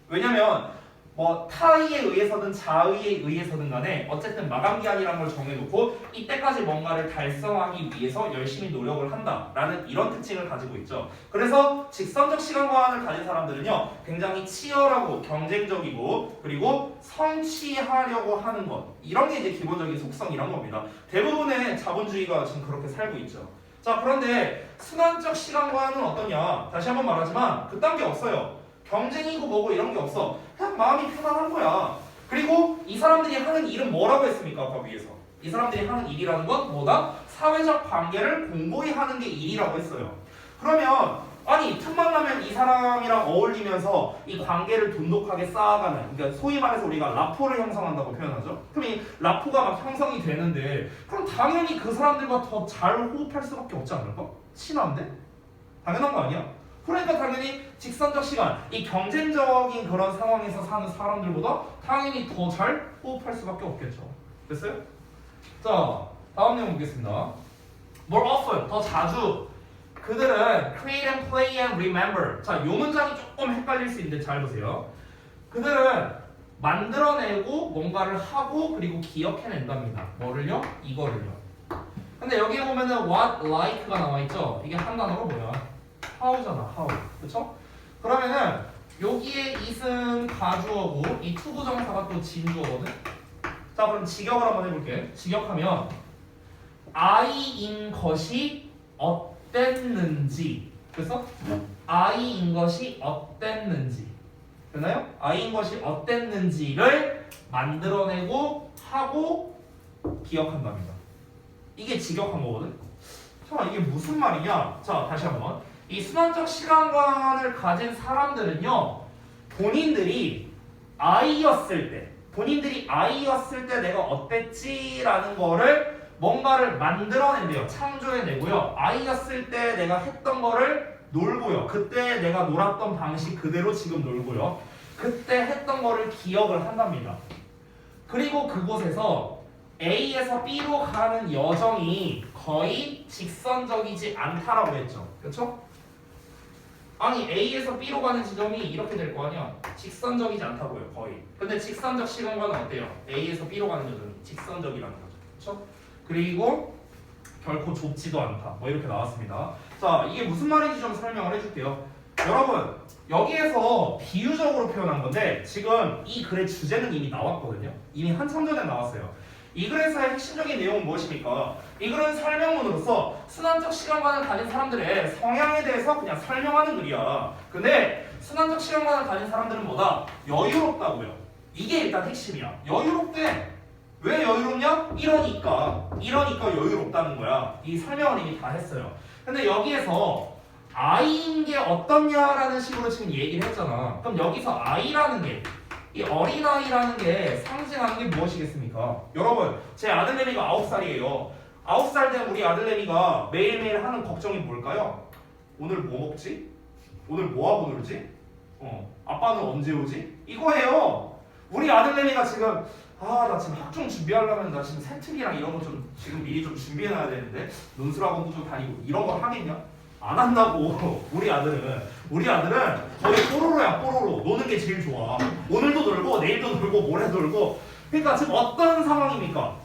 왜냐면 뭐 타의에 의해서든 자의에 의해서든 간에 어쨌든 마감기한이라는 걸 정해놓고 이때까지 뭔가를 달성하기 위해서 열심히 노력을 한다라는 이런 특징을 가지고 있죠. 그래서 직선적 시간관을 가진 사람들은요 굉장히 치열하고 경쟁적이고 그리고 성취하려고 하는 것 이런 게 이제 기본적인 속성이란 겁니다. 대부분의 자본주의가 지금 그렇게 살고 있죠. 자 그런데 순환적 시간관은 어떠냐? 다시 한번 말하지만 그딴 게 없어요. 경쟁이고 뭐고 이런 게 없어. 그냥 마음이 편안한 거야. 그리고 이 사람들이 하는 일은 뭐라고 했습니까? 아까 위에서. 이 사람들이 하는 일이라는 건 뭐다? 사회적 관계를 공고히 하는 게 일이라고 했어요. 그러면 아니 틈만 나면 이 사람이랑 어울리면서 이 관계를 돈독하게 쌓아가는 그러니까 소위 말해서 우리가 라포를 형성한다고 표현하죠. 그럼 이 라포가 막 형성이 되는데 그럼 당연히 그 사람들과 더 잘 호흡할 수밖에 없지 않을까? 친한데? 당연한 거 아니야? 그러니까 당연히 직선적 시간, 이 경쟁적인 그런 상황에서 사는 사람들보다 당연히 더 잘 호흡할 수밖에 없겠죠. 됐어요? 자, 다음 내용 보겠습니다. More often, 더 자주 그들은 create and play and remember. 자, 요 문장이 조금 헷갈릴 수 있는데 잘 보세요. 그들은 만들어내고 뭔가를 하고 그리고 기억해낸답니다. 뭐를요? 이거를요. 근데 여기에 보면은 what, like가 나와 있죠? 이게 한 단어로 뭐야? how잖아, how. 그쵸? 그러면은 여기에 it은 가주어고 이 투부정사가 또 진주어거든? 자, 그럼 직역을 한번 해볼게. 직역하면 I인 것이 어땠는지 그래서 I인 것이 어땠는지 됐나요? I인 것이 어땠는지를 만들어내고 하고 기억한답니다. 이게 직역한 거거든. 자, 이게 무슨 말이냐? 자, 다시 한번. 이 순환적 시간관을 가진 사람들은요, 본인들이 I였을 때 내가 어땠지라는 거를 뭔가를 만들어낸대요. 창조해내고요. I였을 때 내가 했던 거를 놀고요. 그때 내가 놀았던 방식 그대로 지금 놀고요. 그때 했던 거를 기억을 한답니다. 그리고 그곳에서 A에서 B로 가는 여정이 거의 직선적이지 않다라고 했죠. 그렇죠? 아니 A에서 B로 가는 지점이 이렇게 될 거 아니야. 직선적이지 않다고요. 거의. 근데 직선적 시간과는 어때요? A에서 B로 가는 여정이 직선적이라는 거죠. 그렇죠? 그리고 결코 좁지도 않다. 뭐 이렇게 나왔습니다. 자, 이게 무슨 말인지 좀 설명을 해줄게요. 여러분, 여기에서 비유적으로 표현한 건데 지금 이 글의 주제는 이미 나왔거든요. 이미 한참 전에 나왔어요. 이 글에서의 핵심적인 내용은 무엇입니까? 이 글은 설명문으로서 순환적 시간관을 가진 사람들의 성향에 대해서 그냥 설명하는 글이야. 근데 순환적 시간관을 가진 사람들은 뭐다? 여유롭다고요. 이게 일단 핵심이야. 여유롭대. 왜 여유롭냐? 이러니까 여유롭다는 거야. 이 설명을 이미 다 했어요. 근데 여기에서 I인 게 어떻냐라는 식으로 지금 얘기를 했잖아. 그럼 여기서 I라는 게, 이 어린아이라는 게 상징하는 게 무엇이겠습니까? 여러분, 제 아들내미가 9살이에요. 9살 된 우리 아들내미가 매일매일 하는 걱정이 뭘까요? 오늘 뭐 먹지? 오늘 뭐 하고 놀지? 아빠는 언제 오지? 이거예요. 우리 아들내미가 지금 나 지금 학종 준비하려면 나 지금 세특이랑 이런 거 좀 지금 미리 좀 준비해놔야 되는데 논술학원도 좀 다니고 이런 거 하겠냐? 안 한다고. 우리 아들은 거의 뽀로로야. 뽀로로. 노는 게 제일 좋아. 오늘도 놀고 내일도 놀고 모레도 놀고. 그러니까 지금 어떤 상황입니까?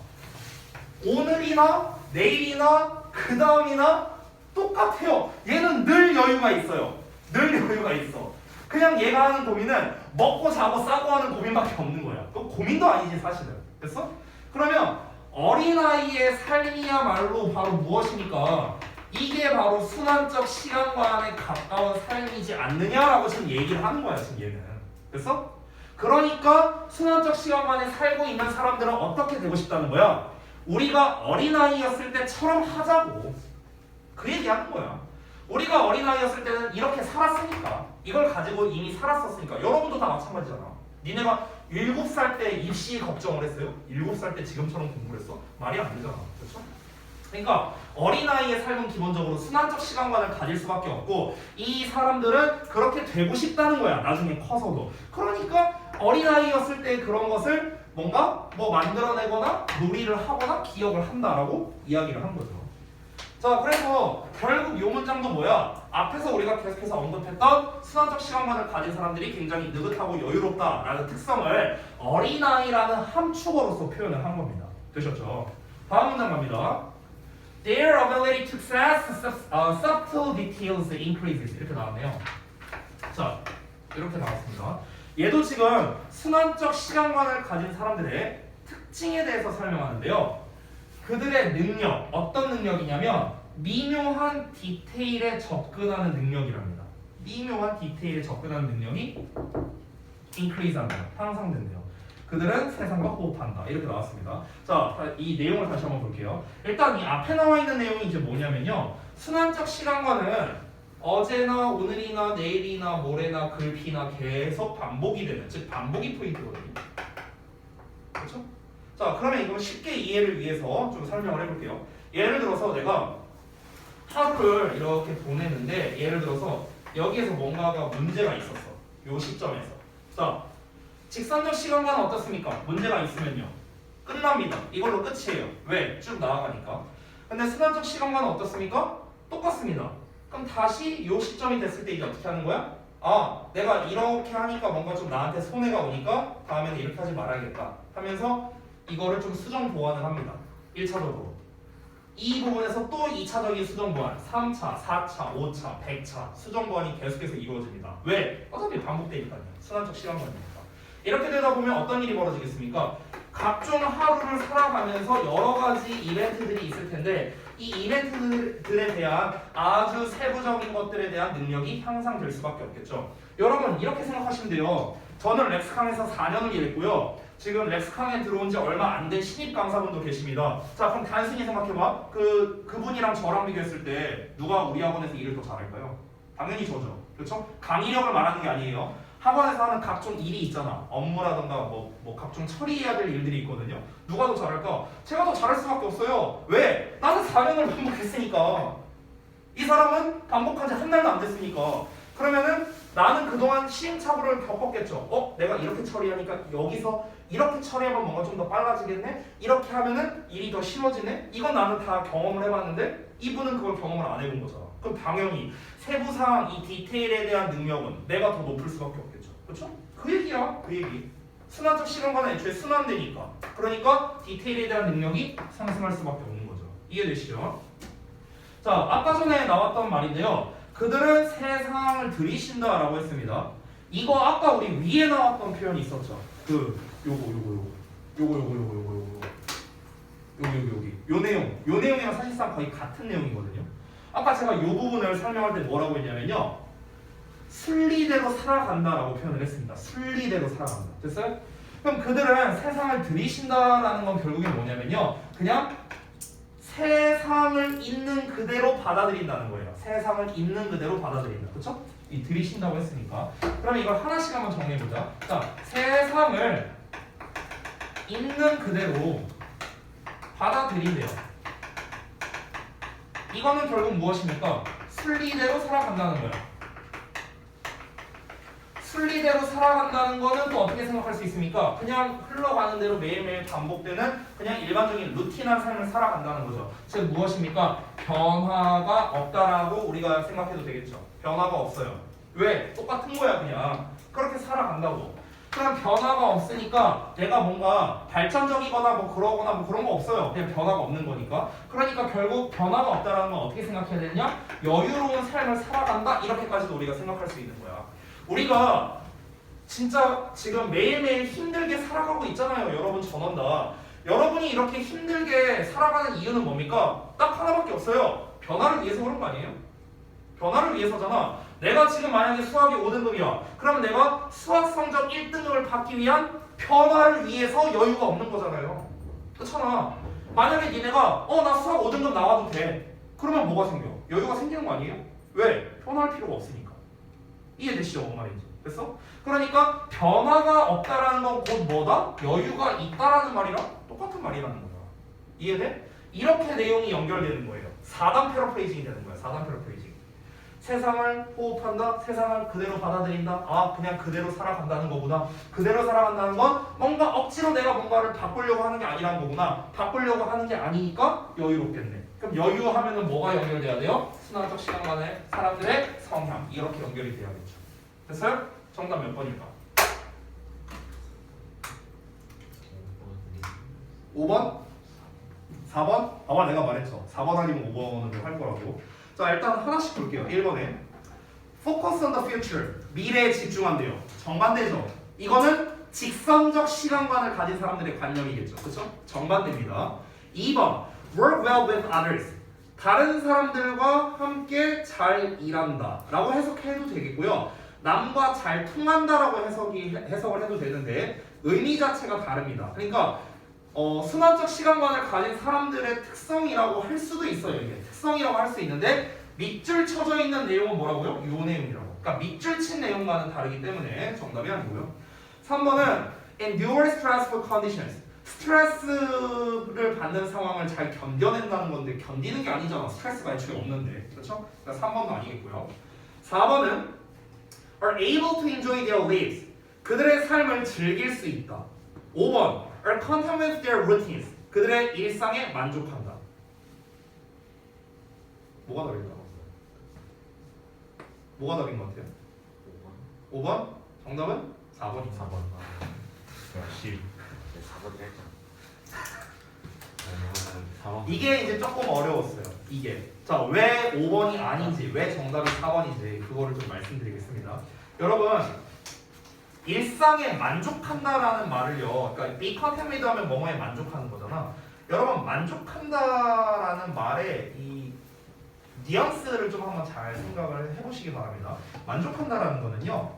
오늘이나 내일이나 그 다음이나 똑같아요. 얘는 늘 여유가 있어요. 늘 여유가 있어. 그냥 얘가 하는 고민은 먹고 자고 싸고 하는 고민밖에 없는 거야. 그 고민도 아니지 사실은. 됐어? 그러면 어린아이의 삶이야말로 바로 무엇입니까? 이게 바로 순환적 시간관에 가까운 삶이지 않느냐라고 지금 얘기를 하는 거야 지금 얘는. 됐어? 그러니까 순환적 시간관에 살고 있는 사람들은 어떻게 되고 싶다는 거야? 우리가 어린아이였을 때처럼 하자고. 그 얘기하는 거야. 우리가 어린아이였을 때는 이렇게 살았으니까, 이걸 가지고 이미 살았었으니까. 여러분도 다 마찬가지잖아. 니네가 7살 때 입시 걱정을 했어요? 7살 때 지금처럼 공부를 했어? 말이 안 되잖아. 그렇죠? 그러니까 어린아이의 삶은 기본적으로 순환적 시간관을 가질 수밖에 없고, 이 사람들은 그렇게 되고 싶다는 거야 나중에 커서도. 그러니까 어린아이였을 때 그런 것을 뭔가 뭐 만들어내거나 놀이를 하거나 기억을 한다라고 이야기를 한 거죠. 자, 그래서 결국 이 문장도 뭐야? 앞에서 우리가 계속해서 언급했던 순환적 시간관을 가진 사람들이 굉장히 느긋하고 여유롭다라는 특성을 어린아이라는 함축어로서 표현을 한 겁니다. 되셨죠? 다음 문장 갑니다. Their ability to grasp subtle details increases. 이렇게 나왔네요. 자, 이렇게 나왔습니다. 얘도 지금 순환적 시간관을 가진 사람들의 특징에 대해서 설명하는데요. 그들의 능력, 어떤 능력이냐면 미묘한 디테일에 접근하는 능력이랍니다. 미묘한 디테일에 접근하는 능력이 increase한다, 향상된대요. 그들은 세상과 호흡한다. 이렇게 나왔습니다. 자, 이 내용을 다시 한번 볼게요. 일단 이 앞에 나와 있는 내용이 이제 뭐냐면요. 순환적 시간과는 어제나 오늘이나 내일이나 모레나 글피나 계속 반복이 되는, 즉 반복이 포인트거든요. 그렇죠? 자, 그러면 이거 쉽게 이해를 위해서 좀 설명을 해볼게요. 예를 들어서 내가 하루를 이렇게 보내는데, 예를 들어서 여기에서 뭔가가 문제가 있었어. 요 시점에서. 자, 직선적 시간과는 어떻습니까? 문제가 있으면요, 끝납니다. 이걸로 끝이에요. 왜? 쭉 나아가니까. 근데 순환적 시간과는 어떻습니까? 똑같습니다. 그럼 다시 요 시점이 됐을 때 이제 어떻게 하는 거야? 내가 이렇게 하니까 뭔가 좀 나한테 손해가 오니까 다음에는 이렇게 하지 말아야겠다 하면서 이거를 좀 수정 보완을 합니다. 1차적으로. 이 부분에서 또 2차적인 수정 보완, 3차, 4차, 5차, 100차 수정 보완이 계속해서 이루어집니다. 왜? 어차피 반복되니까요. 순환적 시간관이니까. 이렇게 되다 보면 어떤 일이 벌어지겠습니까? 각종 하루를 살아가면서 여러 가지 이벤트들이 있을 텐데 이 이벤트들에 대한 아주 세부적인 것들에 대한 능력이 향상될 수밖에 없겠죠. 여러분 이렇게 생각하시면 돼요. 저는 렉스캉에서 4년을 일했고요. 지금 렉스캉에 들어온 지 얼마 안 된 신입 강사분도 계십니다. 자 그럼 단순히 생각해봐. 그분이랑 저랑 비교했을 때 누가 우리 학원에서 일을 더 잘할까요? 당연히 저죠. 그렇죠? 강의력을 말하는 게 아니에요. 학원에서 하는 각종 일이 있잖아. 업무라던가 뭐 각종 처리해야 될 일들이 있거든요. 누가 더 잘할까? 제가 더 잘할 수밖에 없어요. 왜? 나는 4년을 반복했으니까. 이 사람은 반복한 지 한 달도 안 됐으니까. 그러면은 나는 그동안 시행착오를 겪었겠죠. 내가 이렇게 처리하니까 여기서 이렇게 처리하면 뭔가 좀 더 빨라지겠네? 이렇게 하면은 일이 더 쉬워지네? 이건 나는 다 경험을 해봤는데 이분은 그걸 경험을 안 해본 거잖아. 그럼 당연히 세부사항 이 디테일에 대한 능력은 내가 더 높을 수밖에 없겠죠. 그렇죠? 그 얘기야. 그 얘기. 순환적 시간과는 애초에 순환되니까. 그러니까 디테일에 대한 능력이 상승할 수밖에 없는 거죠. 이해되시죠? 자, 아까 전에 나왔던 말인데요. 그들은 새 상황을 들이신다라고 했습니다. 이거 아까 우리 위에 나왔던 표현이 있었죠. 요 내용이랑 사실상 거의 같은 내용이거든요. 아까 제가 이 부분을 설명할 때 뭐라고 했냐면요. 순리대로 살아간다라고 표현을 했습니다. 순리대로 살아간다. 됐어요? 그럼 그들은 세상을 들이신다라는 건 결국엔 뭐냐면요. 그냥 세상을 있는 그대로 받아들인다는 거예요. 세상을 있는 그대로 받아들인다. 그렇죠? 이 들이신다고 했으니까. 그럼 이걸 하나씩 한번 정리해보자. 자, 세상을 있는 그대로 받아들인대요. 이거는 결국 무엇입니까? 순리대로 살아간다는 거예요. 순리대로 살아간다는 거는 또 어떻게 생각할 수 있습니까? 그냥 흘러가는 대로 매일매일 반복되는 그냥 일반적인 루틴한 삶을 살아간다는 거죠. 즉 무엇입니까? 변화가 없다라고 우리가 생각해도 되겠죠. 변화가 없어요. 왜? 똑같은 거야 그냥. 그렇게 살아간다고. 그냥 변화가 없으니까 내가 뭔가 발전적이거나 뭐 그러거나 뭐 그런 거 없어요. 그냥 변화가 없는 거니까. 그러니까 결국 변화가 없다라는 건 어떻게 생각해야 되냐? 여유로운 삶을 살아간다 이렇게까지도 우리가 생각할 수 있는 거야. 우리가 진짜 지금 매일매일 힘들게 살아가고 있잖아요. 여러분 전원 다. 여러분이 이렇게 힘들게 살아가는 이유는 뭡니까? 딱 하나밖에 없어요. 변화를 위해서 그런 거 아니에요? 변화를 위해서잖아. 내가 지금 만약에 수학이 5등급이야. 그러면 내가 수학 성적 1등급을 받기 위한 변화를 위해서 여유가 없는 거잖아요. 그렇잖아. 만약에 니네가 나 수학 5등급 나와도 돼. 그러면 뭐가 생겨? 여유가 생기는 거 아니에요? 왜? 변화할 필요가 없으니까. 이해되시죠? 뭔 말인지. 됐어? 그러니까 변화가 없다라는 건 곧 뭐다? 여유가 있다라는 말이랑 똑같은 말이라는 거야. 이해돼? 이렇게 내용이 연결되는 거예요. 4단 패러프레이징이 되는 거야. 4단 패러프레이징. 세상을 호흡한다. 세상을 그대로 받아들인다. 그냥 그대로 살아간다는 거구나. 그대로 살아간다는 건 뭔가 억지로 내가 뭔가를 바꾸려고 하는 게 아니라는 거구나. 바꾸려고 하는 게 아니니까 여유롭겠네. 그럼 여유하면은 뭐가 연결돼야 돼요? 순환적 시간만의 사람들의 성향. 이렇게 연결이 돼야겠죠. 됐어요? 정답 몇 번일까? 5번? 4번? 봐봐 내가 말했죠. 4번 아니면 5번으로 할 거라고. 자 일단 하나씩 볼게요. 1번에 Focus on the future. 미래에 집중한대요. 정반대죠. 이거는 직선적 시간관을 가진 사람들의 관념이겠죠. 그렇죠? 정반대입니다. 2번 Work well with others. 다른 사람들과 함께 잘 일한다 라고 해석해도 되겠고요. 남과 잘 통한다라고 해석을 해도 되는데 의미 자체가 다릅니다. 그러니까 순환적 시간관을 가진 사람들의 특성이라고 할 수도 있어요. 이게 특성이라고 할 수 있는데 밑줄 쳐져 있는 내용은 뭐라고요? 요 내용이라고. 그러니까 밑줄 친 내용과는 다르기 때문에 정답이 아니고요. 3번은 endure stressful conditions. 스트레스를 받는 상황을 잘 견뎌낸다는 건데 견디는 게 아니잖아. 스트레스가 애초에 없는데. 그렇죠? 그러니까 3번도 아니겠고요. 4번은 are able to enjoy their lives. 그들의 삶을 즐길 수 있다. 5번 are content with their routines. 그들의 일상에 만족한다. 뭐가 답인가? 뭐가 답인 것 같아요? 5번? 정답은 4번입니다. 4번. 역시 4번이 했잖아. 4번. 이게 이제 조금 어려웠어요. 이게. 자, 왜 5번이 아닌지, 왜 정답이 4번인지 그거를 좀 말씀드리겠습니다. 여러분, 일상에 만족한다라는 말을요. 그러니까 be content 하면 뭐뭐에 만족하는 거잖아. 여러분 만족한다라는 말에 이 뉘앙스를 좀 한번 잘 생각을 해보시기 바랍니다. 만족한다라는 거는요.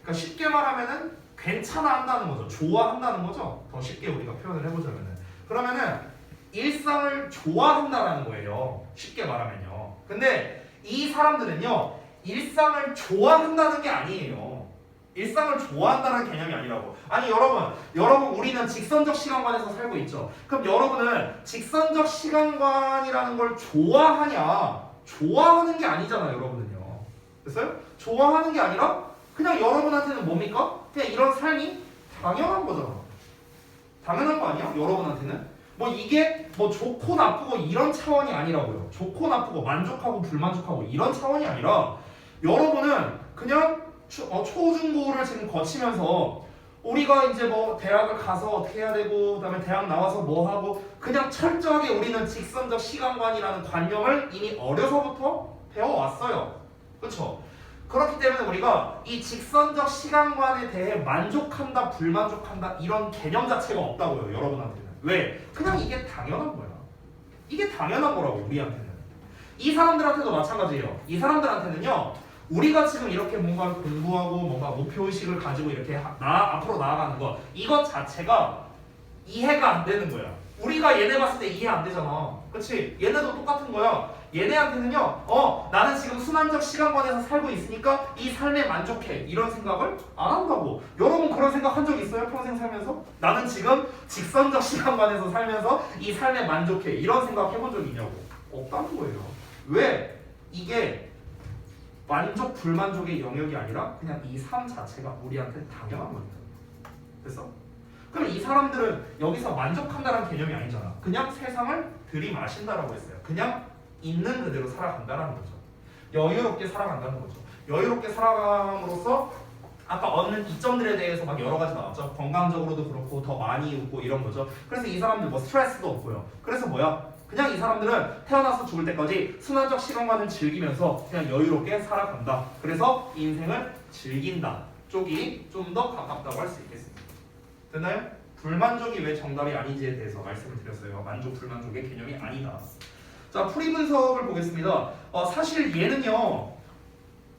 그러니까 쉽게 말하면은 괜찮아 한다는 거죠. 좋아한다는 거죠. 더 쉽게 우리가 표현을 해보자면은. 그러면은 일상을 좋아한다라는 거예요. 쉽게 말하면요. 근데 이 사람들은요. 일상을 좋아한다는 게 아니에요. 일상을 좋아한다는 개념이 아니라고. 아니 여러분 우리는 직선적 시간관에서 살고 있죠. 그럼 여러분은 직선적 시간관이라는 걸 좋아하냐? 좋아하는 게 아니잖아요, 여러분은요. 됐어요? 좋아하는 게 아니라 그냥 여러분한테는 뭡니까? 그냥 이런 삶이 당연한 거잖아. 당연한 거 아니야? 여러분한테는? 뭐 이게 뭐 좋고 나쁘고 이런 차원이 아니라고요. 좋고 나쁘고 만족하고 불만족하고 이런 차원이 아니라 여러분은 그냥 초중고를 지금 거치면서 우리가 이제 뭐 대학을 가서 어떻게 해야 되고 그다음에 대학 나와서 뭐 하고 그냥 철저하게 우리는 직선적 시간관이라는 관념을 이미 어려서부터 배워왔어요. 그렇죠? 그렇기 때문에 우리가 이 직선적 시간관에 대해 만족한다 불만족한다 이런 개념 자체가 없다고요. 여러분한테는. 왜? 그냥 이게 당연한 거야. 이게 당연한 거라고 우리한테는. 이 사람들한테도 마찬가지예요. 이 사람들한테는요. 우리가 지금 이렇게 뭔가 공부하고 뭔가 목표의식을 가지고 이렇게 앞으로 나아가는 거 이것 자체가 이해가 안 되는 거야. 우리가 얘네 봤을 때 이해 안 되잖아. 그치? 얘네도 똑같은 거야. 얘네한테는요. 나는 지금 순환적 시간관에서 살고 있으니까 이 삶에 만족해. 이런 생각을 안 한다고. 여러분 그런 생각 한 적 있어요? 평생 살면서? 나는 지금 직선적 시간관에서 살면서 이 삶에 만족해. 이런 생각 해본 적 있냐고. 없다는 거예요. 왜? 이게 만족 불만족의 영역이 아니라 그냥 이 삶 자체가 우리한테 당연한 거니까. 됐어? 그럼 이 사람들은 여기서 만족한다는 개념이 아니잖아. 그냥 세상을 들이마신다라고 했어요. 그냥 있는 그대로 살아간다라는 거죠. 여유롭게 살아간다는 거죠. 여유롭게 살아감으로써 아까 얻는 이점들에 대해서 막 여러 가지 나왔죠. 건강적으로도 그렇고 더 많이 웃고 이런 거죠. 그래서 이 사람들 뭐 스트레스도 없고요. 그래서 뭐야? 그냥 이 사람들은 태어나서 죽을 때까지 순환적 시간관을 즐기면서 그냥 여유롭게 살아간다. 그래서 인생을 즐긴다 쪽이 좀 더 가깝다고 할 수 있겠습니다. 됐나요? 불만족이 왜 정답이 아닌지에 대해서 말씀을 드렸어요. 만족 불만족의 개념이 아니다. 자, 풀이 분석을 보겠습니다. 사실 얘는요.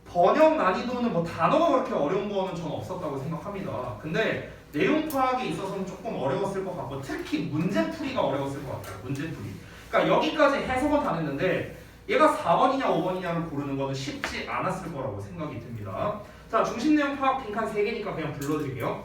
번역 난이도는 뭐 단어가 그렇게 어려운 거는 저는 없었다고 생각합니다. 근데 내용 파악에 있어서는 조금 어려웠을 것 같고 특히 문제풀이가 어려웠을 것 같아요. 문제풀이. 그러니까 여기까지 해석은 다 했는데 얘가 4번이냐 5번이냐를 고르는 거는 쉽지 않았을 거라고 생각이 듭니다. 자, 중심 내용 파악 빈칸 3개니까 그냥 불러드릴게요.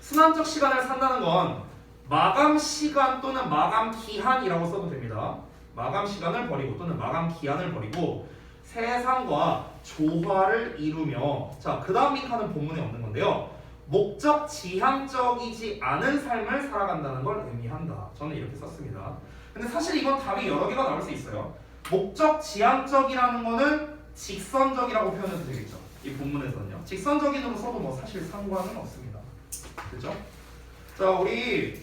순환적 시간을 산다는 건 마감 시간 또는 마감 기한이라고 써도 됩니다. 마감 시간을 버리고 또는 마감 기한을 버리고 세상과 조화를 이루며 자, 그 다음 빈칸은 본문에 없는 건데요. 목적 지향적이지 않은 삶을 살아간다는 걸 의미한다. 저는 이렇게 썼습니다. 근데 사실 이건 답이 여러 개가 나올 수 있어요. 목적 지향적이라는 거는 직선적이라고 표현해도 되겠죠. 이 본문에서는요. 직선적인으로 써도 뭐 사실 상관은 없습니다. 그죠? 자, 우리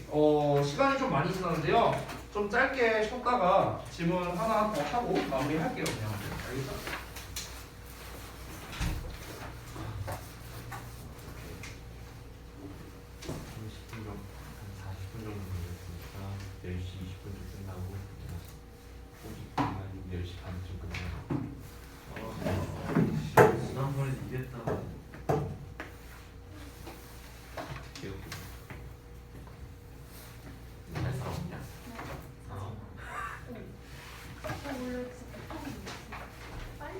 시간이 좀 많이 지났는데요. 좀 짧게 쉬었다가 질문 하나 더 하고 마무리할게요. 그냥. 알겠죠? 한 40분 정도 걸렸으니까 10시 20분쯤 끝나고 10시 반쯤 끝나고 지난번에 이랬다가 기억이 할 사람 없냐? 원래 진짜 빨리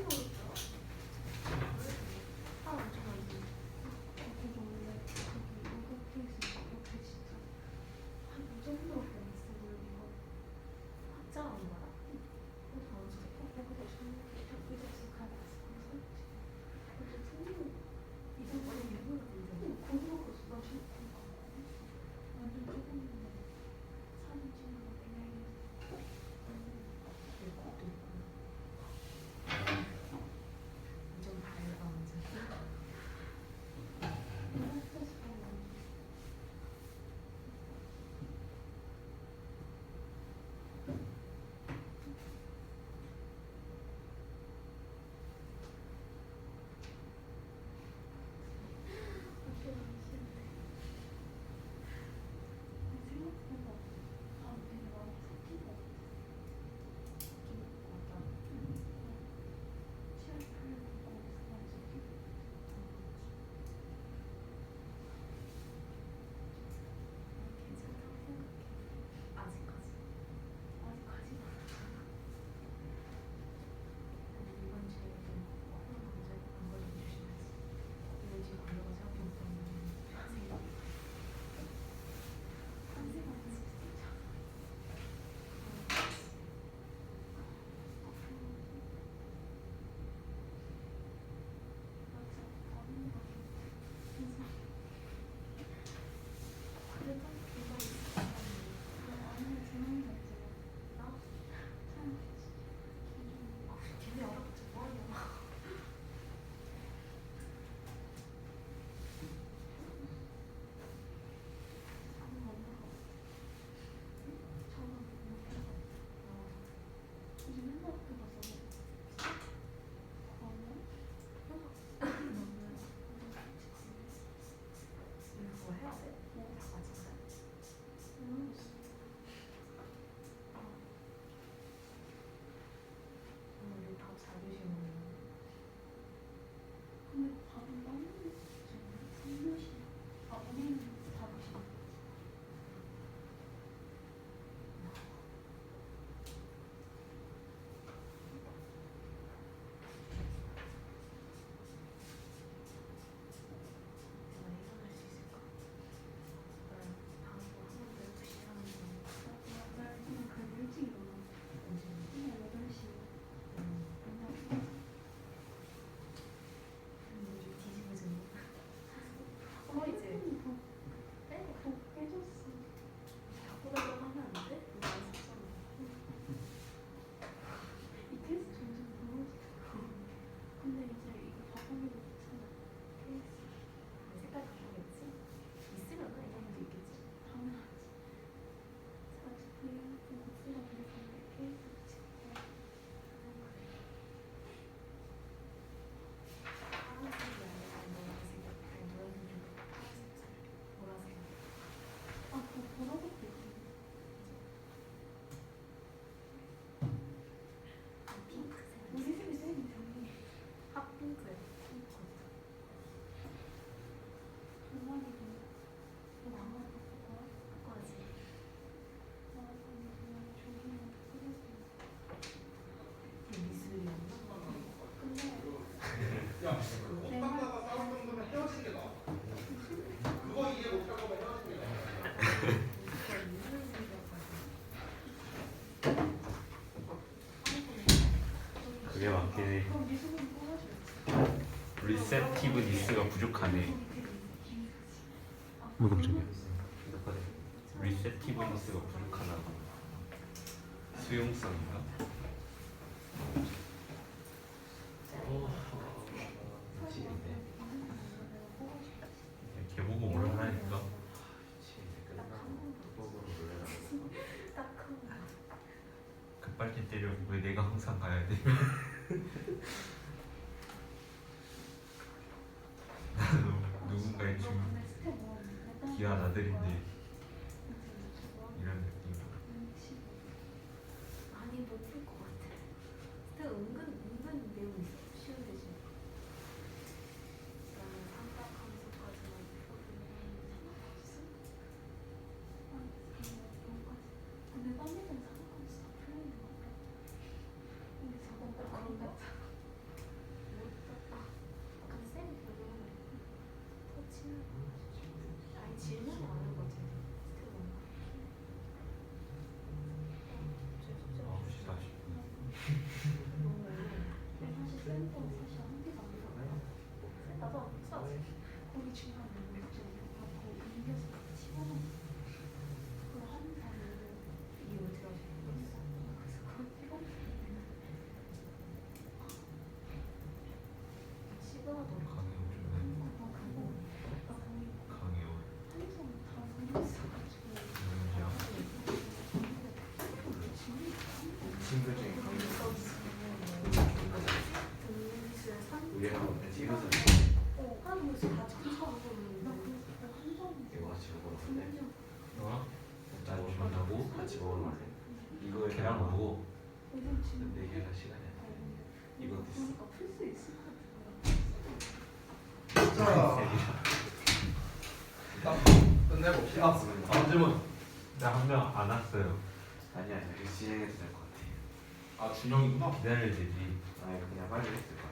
돌려서 생각해 못하는 되게 어렵지 뭐하냐. 그거 해야 돼? 다 진짜? 우리 밥잘 드시는 제가 일어날 수 있을까? 다음 거 한번 더 12시 하는 요즘 뒤집어지는 거 이제 갖고 달라고 하면 안 돼? 이거 안 샀잖아. 색깔 바꾸겠지? 있으면 이런 것도 있겠지. 파란색이 아니라 노란색, 아니 노란색 좀 파란색, 보라색. 핑크색. 핫핑크야. 바꿔야지. 미술이었나? 야, 옷 닦다가 싸울 정도면 헤어지는 게 나아. 그거 이해 못할 거면 헤어지는 게 나아. 그게 맞긴 해. 리셉티브니스가 부족하네. 뭐 깜짝이야. 리셉티브니스가 부족하다고. 수용성인가? 걔보고 뭘 하라니까? 급발진 때리고 왜 내가 항상 가야 돼? 나도 누군가의 귀한 아들인데 이런 느낌. 많이 못 풀 것 같아. 근데 은근 내용 있어. 쉬운 대신. 나는 삼각함수까지만 풀면 그런 거 같아. 근데 쌤이 별로 터치는 아니 질문 안 하는 거지. 스텝 아, 40. 너무 나도 안 써지. 이거 들어주는 거 시그마도 강해요. 친구 중에 우리랑 같이 이거서 이거 같이 먹으러 갈래? 어? 난 주문하고 같이 먹으러 갈래? 이거 계란 먹고 근데 얘가 시간이 안 돼. 이거 됐어. 자, 일단 끝내봅시다. 다음 질문. 나한 명 안 왔어요. 아니야 이렇게 진행해도 될 것 같아. 아, 준영이구나. 기다려야 되지. 아니 그냥 빨리 했을 것 같아.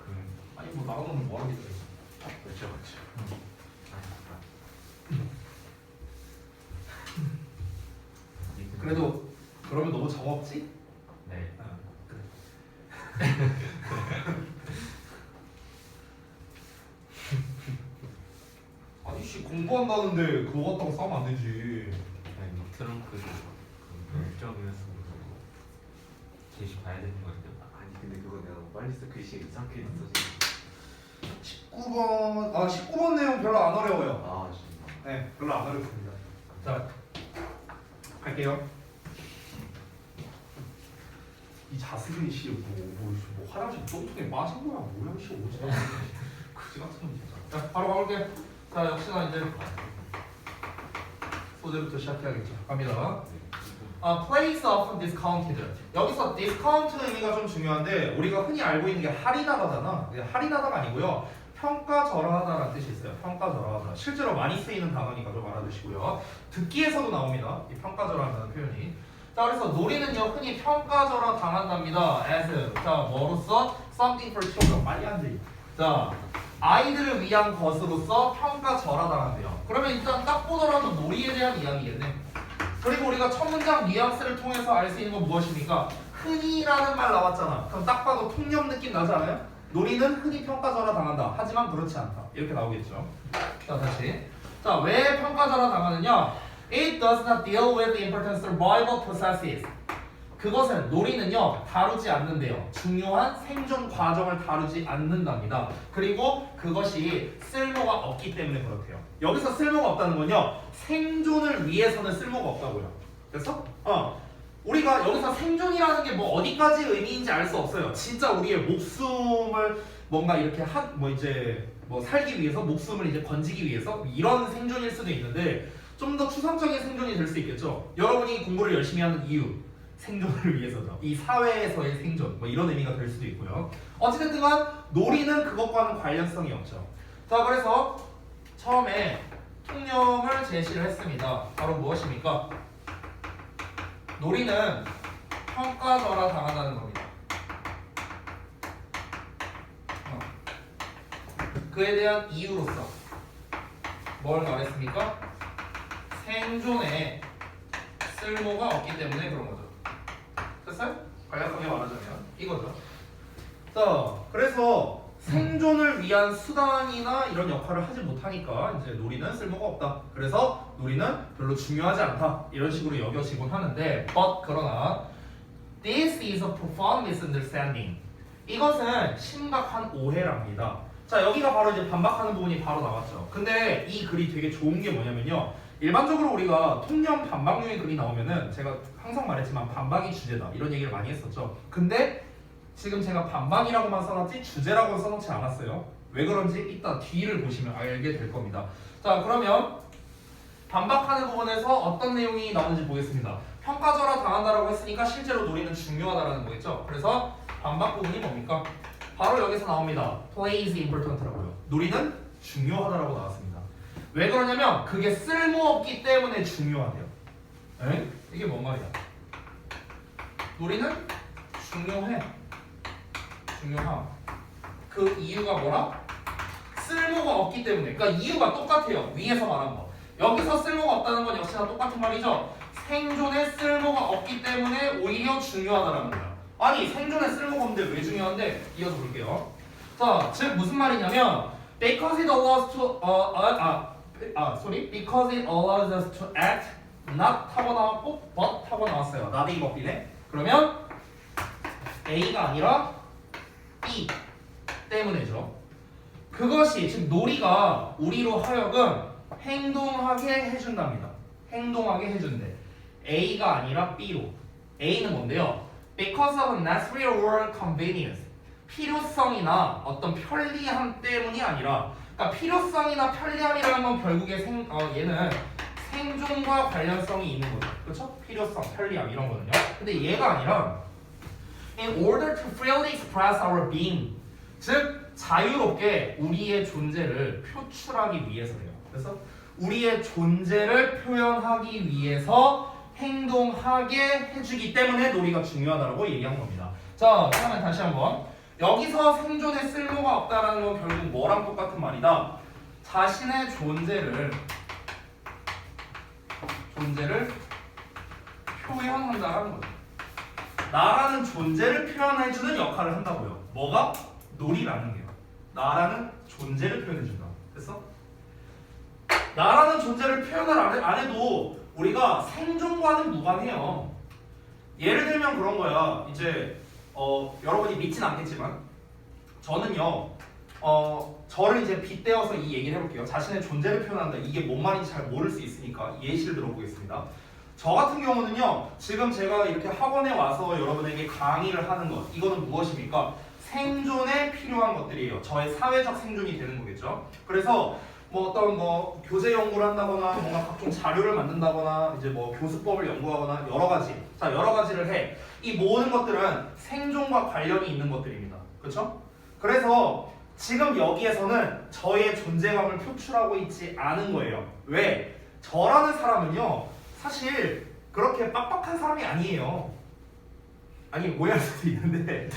그럼 아니, 뭐 나가면 뭐 하는 게 있어? 그렇죠 그렇죠. 그래도 그러면 너무 정 없지? 네. 그래. 아니 씨 공부한다는데 그거 갖다가 싸면 안 되지. 아니 뭐 트렁크도 열정이었으면 제시 봐야 되는 거예요. 아니 근데 그거 내가 빨리 써 글씨가 이상하게 써지. 19번 19번 내용 별로 안 어려워요. 아 진짜. 네, 별로 안 어렵습니다. 자, 갈게요. 이 자스민이 씨 뭐 화장실 똥통에 빠진 거야? 뭐야 씨 오지? 그지 같은 놈 진짜. 자, 바로 가볼게. 자, 역시나 이제 소재부터 시작해야겠죠. 갑니다. Place of discounted. 여기서 discount 의미가 좀 중요한데 우리가 흔히 알고 있는 게 할인하다잖아. 할인하다가 아니고요. 평가절하하다라는 뜻이 있어요. 평가절하하다. 실제로 많이 쓰이는 단어니까 좀 알아두시고요. 듣기에서도 나옵니다. 이 평가절하다는 표현이. 자, 그래서 놀이는요 흔히 평가절하 당한답니다. as 자 뭐로써 something for children. 빨리 앉으. 자 아이들을 위한 것으로서 평가절하당한대요. 그러면 일단 딱 보더라도 놀이에 대한 이야기겠네. 그리고 우리가 첫 문장 뉘앙스를 통해서 알 수 있는 건 무엇입니까? 흔히라는 말 나왔잖아. 그럼 딱 봐도 통념 느낌 나지 않아요? 놀이는 흔히 평가절하 당한다. 하지만 그렇지 않다. 이렇게 나오겠죠. 자 다시. 자 왜 평가절하 당하느냐? It does not deal with the important survival processes. 그것은 놀이는요 다루지 않는데요. 중요한 생존 과정을 다루지 않는답니다. 그리고 그것이 쓸모가 없기 때문에 그렇대요. 여기서 쓸모가 없다는 건요 생존을 위해서는 쓸모가 없다고요. 됐어? 우리가 여기서 생존이라는 게 뭐 어디까지 의미인지 알 수 없어요. 진짜 우리의 목숨을 뭔가 이렇게 살기 위해서 목숨을 이제 건지기 위해서 이런 생존일 수도 있는데 좀 더 추상적인 생존이 될 수 있겠죠. 여러분이 공부를 열심히 하는 이유 생존을 위해서죠. 이 사회에서의 생존 뭐 이런 의미가 될 수도 있고요. 어찌됐든 놀이는 그것과는 관련성이 없죠. 자 그래서 처음에 통념을 제시를 했습니다. 바로 무엇입니까? 놀이는 평가절하 당한다는 겁니다. 그에 대한 이유로서 뭘 말했습니까? 생존에 쓸모가 없기 때문에 그런 거죠. 됐어요? 간략하게 말하자면 이거죠. 자, 그래서 생존을 위한 수단이나 이런 역할을 하지 못하니까 이제 놀이는 쓸모가 없다. 그래서 놀이는 별로 중요하지 않다. 이런 식으로 여겨지곤 하는데, 그러나 this is a profound misunderstanding. 이것은 심각한 오해랍니다. 자, 여기가 바로 이제 반박하는 부분이 바로 나왔죠. 근데 이 글이 되게 좋은 게 뭐냐면요. 일반적으로 우리가 통념 반박용의 글이 나오면은 제가 항상 말했지만 반박이 주제다 이런 얘기를 많이 했었죠. 근데 지금 제가 반박이라고만 써놨지 주제라고 써놓지 않았어요. 왜 그런지 이따 뒤를 보시면 알게 될 겁니다. 자 그러면 반박하는 부분에서 어떤 내용이 나오는지 보겠습니다. 평가절하 당한다라고 했으니까 실제로 놀이는 중요하다라는 거겠죠. 그래서 반박 부분이 뭡니까? 바로 여기서 나옵니다. Plays important라고요. 놀이는 중요하다라고 나왔습니다. 왜 그러냐면 그게 쓸모없기 때문에 중요하대요. 에? 이게 뭔 말이야? 놀이는 중요해. 중요함. 그 이유가 뭐라? 쓸모가 없기 때문에. 그러니까 이유가 똑같아요. 위에서 말한 거. 여기서 쓸모가 없다는 건 역시나 똑같은 말이죠. 생존에 쓸모가 없기 때문에 오히려 중요하다라는 거야. 아니 생존에 쓸모가 없는데 왜 중요한데? 이어서 볼게요. 자, 즉 무슨 말이냐면 because it allows to because it allows us to act not 하고 나왔고 but 하고 나왔어요. not이 먹기네. 그러면 A가 아니라 B 때문에죠. 그것이 즉 놀이가 우리로 하여금 행동하게 해준답니다. 행동하게 해준대. A가 아니라 B로. A는 뭔데요? Because of necessary or convenience. 필요성이나 어떤 편리함 때문이 아니라, 그러니까 필요성이나 편리함이라는 건 결국에 얘는 생존과 관련성이 있는 거죠. 그렇죠? 필요성, 편리함 이런 거는요. 근데 얘가 아니라 in order to freely express our being, 즉 자유롭게 우리의 존재를 표출하기 위해서예요. 그래서 우리의 존재를 표현하기 위해서 행동하게 해주기 때문에 놀이가 중요하다고 얘기한 겁니다. 자, 그러면 다시 한번 여기서 생존에 쓸모가 없다라는 건 결국 뭐랑 똑같은 말이다. 자신의 존재를 표현한다라는 거죠. 나라는 존재를 표현해주는 역할을 한다고요. 뭐가? 놀이라는 게요. 나라는 존재를 표현해준다. 됐어? 나라는 존재를 표현을 안 해도 우리가 생존과는 무관해요. 예를 들면 그런 거야. 이제 여러분이 믿진 않겠지만 저는요 저를 이제 빗대어서 이 얘기를 해볼게요. 자신의 존재를 표현한다. 이게 뭔 말인지 잘 모를 수 있으니까 예시를 들어보겠습니다. 저 같은 경우는요 지금 제가 이렇게 학원에 와서 여러분에게 강의를 하는 것 이거는 무엇입니까? 생존에 필요한 것들이에요. 저의 사회적 생존이 되는 거겠죠. 그래서 뭐 어떤 뭐 교재 연구를 한다거나 뭔가 각종 자료를 만든다거나 이제 뭐 교수법을 연구하거나 여러 가지를 해. 이 모든 것들은 생존과 관련이 있는 것들입니다. 그렇죠? 그래서 지금 여기에서는 저의 존재감을 표출하고 있지 않은 거예요. 왜? 저라는 사람은요 사실 그렇게 빡빡한 사람이 아니에요. 아니 오해할 수도 있는데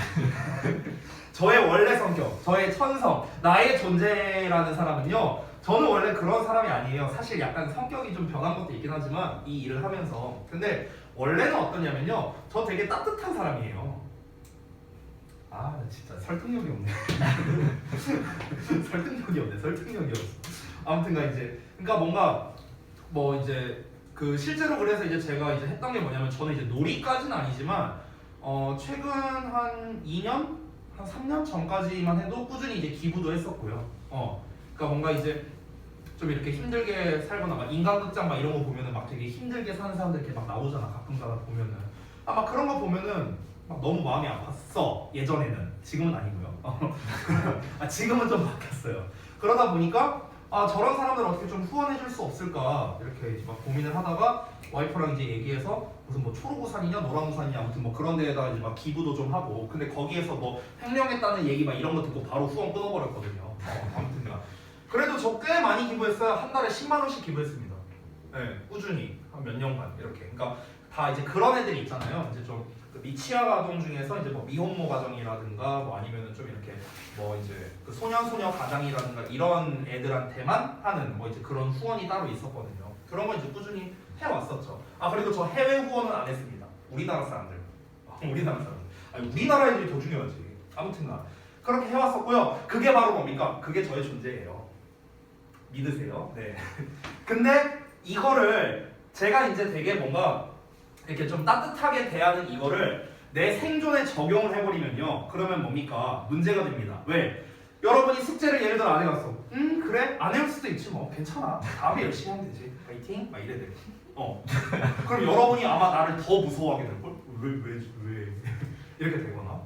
저의 원래 성격, 저의 천성, 나의 존재라는 사람은요 저는 원래 그런 사람이 아니에요. 사실 약간 성격이 좀 변한 것도 있긴 하지만 이 일을 하면서 근데 원래는 어떠냐면요 저 되게 따뜻한 사람이에요. 아 진짜 설득력이 없네. 설득력이 없어. 아무튼가 이제 그러니까 뭔가 뭐 이제 그 실제로 그래서 이제 제가 이제 했던 게 뭐냐면 저는 이제 놀이까지는 아니지만 최근 한 2년 한 3년 전까지만 해도 꾸준히 이제 기부도 했었고요. 그러니까 뭔가 이제 좀 이렇게 힘들게 살거나 막 인간극장 막 이런 거 보면은 막 되게 힘들게 사는 사람들 이렇게 막 나오잖아. 가끔가다 보면은 막 그런 거 보면은 막 너무 마음이 아팠어. 예전에는 지금은 아니고요. 지금은 좀 바뀌었어요. 그러다 보니까 저런 사람들 어떻게 좀 후원해줄 수 없을까 이렇게 이제 막 고민을 하다가 와이프랑 이제 얘기해서 무슨 뭐 초록우산이냐 노란우산이냐 아무튼 뭐 그런 데에다가 이제 막 기부도 좀 하고 근데 거기에서 뭐 횡령했다는 얘기 막 이런 거 듣고 바로 후원 끊어버렸거든요. 아무튼가 그래도 저 꽤 많이 기부했어요. 한 달에 10만 원씩 기부했습니다. 네, 꾸준히 한 몇 년간 이렇게. 그러니까 다 이제 그런 애들이 있잖아요. 이제 좀 미취학 아동 중에서 이제 뭐 미혼모 가정이라든가 뭐 아니면은 좀 이렇게 뭐 이제 그 소녀 가장이라든가 이런 애들한테만 하는 뭐 이제 그런 후원이 따로 있었거든요. 그런 거 이제 꾸준히 해왔었죠. 그리고 저 해외 후원은 안 했습니다. 우리나라 사람들. 아니 우리나라 애들이 더 중요하지. 아무튼가 그렇게 해왔었고요. 그게 바로 뭡니까? 그게 저의 존재예요. 믿으세요. 네. 근데 이거를 제가 이제 되게 뭔가 이렇게 좀 따뜻하게 대하는 이거를 내 생존에 적용을 해버리면요. 그러면 뭡니까? 문제가 됩니다. 왜? 여러분이 숙제를 예를 들어 안 해갔어. 그래? 안 해올 수도 있지 뭐. 괜찮아. 다음에 열심히 하면 되지. 파이팅? 막 이래 돼. 그럼 여러분이 아마 나를 더 무서워하게 될걸? 왜? 이렇게 되거나.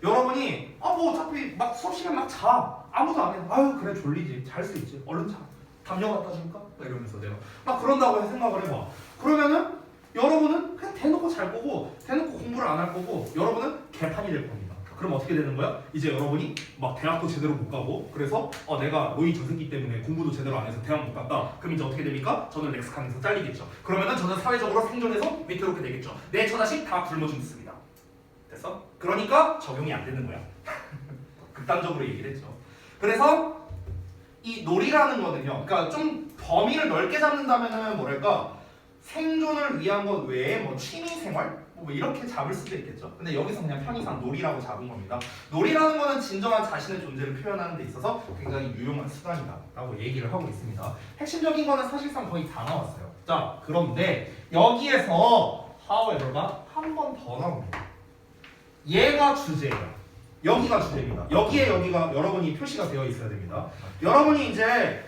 여러분이 뭐 어차피 막 수업 시간 막 자. 아무도 안 해. 아유 그래 졸리지. 잘 수 있지. 얼른 자. 담요 갖다 줄까? 막 이러면서 내가 막 그런다고 생각을 해봐. 그러면은 여러분은 그냥 대놓고 잘 거고 대놓고 공부를 안 할 거고 여러분은 개판이 될 겁니다. 그럼 어떻게 되는 거야? 이제 여러분이 막 대학도 제대로 못 가고 그래서 내가 로이 저 새끼 때문에 공부도 제대로 안 해서 대학 못 갔다. 그럼 이제 어떻게 됩니까? 저는 렉스칸에서 잘리겠죠. 그러면은 저는 사회적으로 생존해서 위태롭게 되겠죠. 내 처자식 다 굶어 죽습니다. 됐어? 그러니까 적용이 안 되는 거야. 극단적으로 얘기를 했죠. 그래서 이 놀이라는 거는요. 그러니까 좀 범위를 넓게 잡는다면은 뭐랄까 생존을 위한 것 외에 뭐 취미생활 뭐 이렇게 잡을 수도 있겠죠. 근데 여기서 그냥 편의상 놀이라고 잡은 겁니다. 놀이라는 거는 진정한 자신의 존재를 표현하는 데 있어서 굉장히 유용한 수단이다 라고 얘기를 하고 있습니다. 핵심적인 거는 사실상 거의 다 나왔어요. 자 그런데 여기에서 however가 한 번 더 나옵니다. 얘가 주제예요. 여기가 주제입니다. 여기가 여러분이 표시가 되어 있어야 됩니다. 여러분이 이제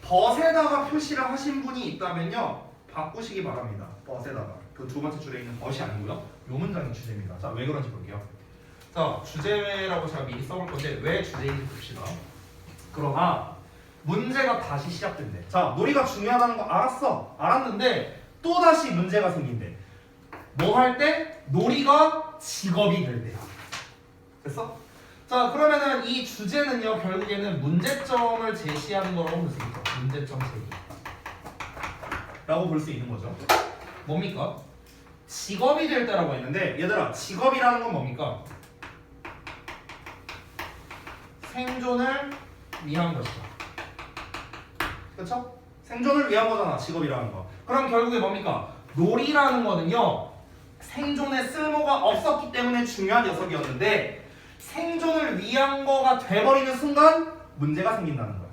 벗에다가 표시를 하신 분이 있다면요 바꾸시기 바랍니다. 벗에다가 그 두 번째 줄에 있는 벗이 아니고요 요 문장이 주제입니다. 자 왜 그런지 볼게요. 자 주제라고 제가 미리 써볼 건데 왜 주제인지 봅시다. 그러나 문제가 다시 시작된대. 자 놀이가 중요하다는 거 알았는데 또 다시 문제가 생긴대. 뭐 할 때? 놀이가 직업이 될 때야. 됐어? 자 그러면은 이 주제는요 결국에는 문제점을 제시하는 거라고 볼 수 있죠. 문제점 제기 라고 볼 수 있는 거죠. 뭡니까? 직업이 될 때라고 했는데 얘들아 직업이라는 건 뭡니까? 생존을 위한 것이다. 그쵸? 생존을 위한 거잖아, 직업이라는 거. 그럼 결국에 뭡니까? 놀이라는 거는요, 생존에 쓸모가 없었기 때문에 중요한 녀석이었는데 생존을 위한 거가 돼버리는 순간 문제가 생긴다는 거야.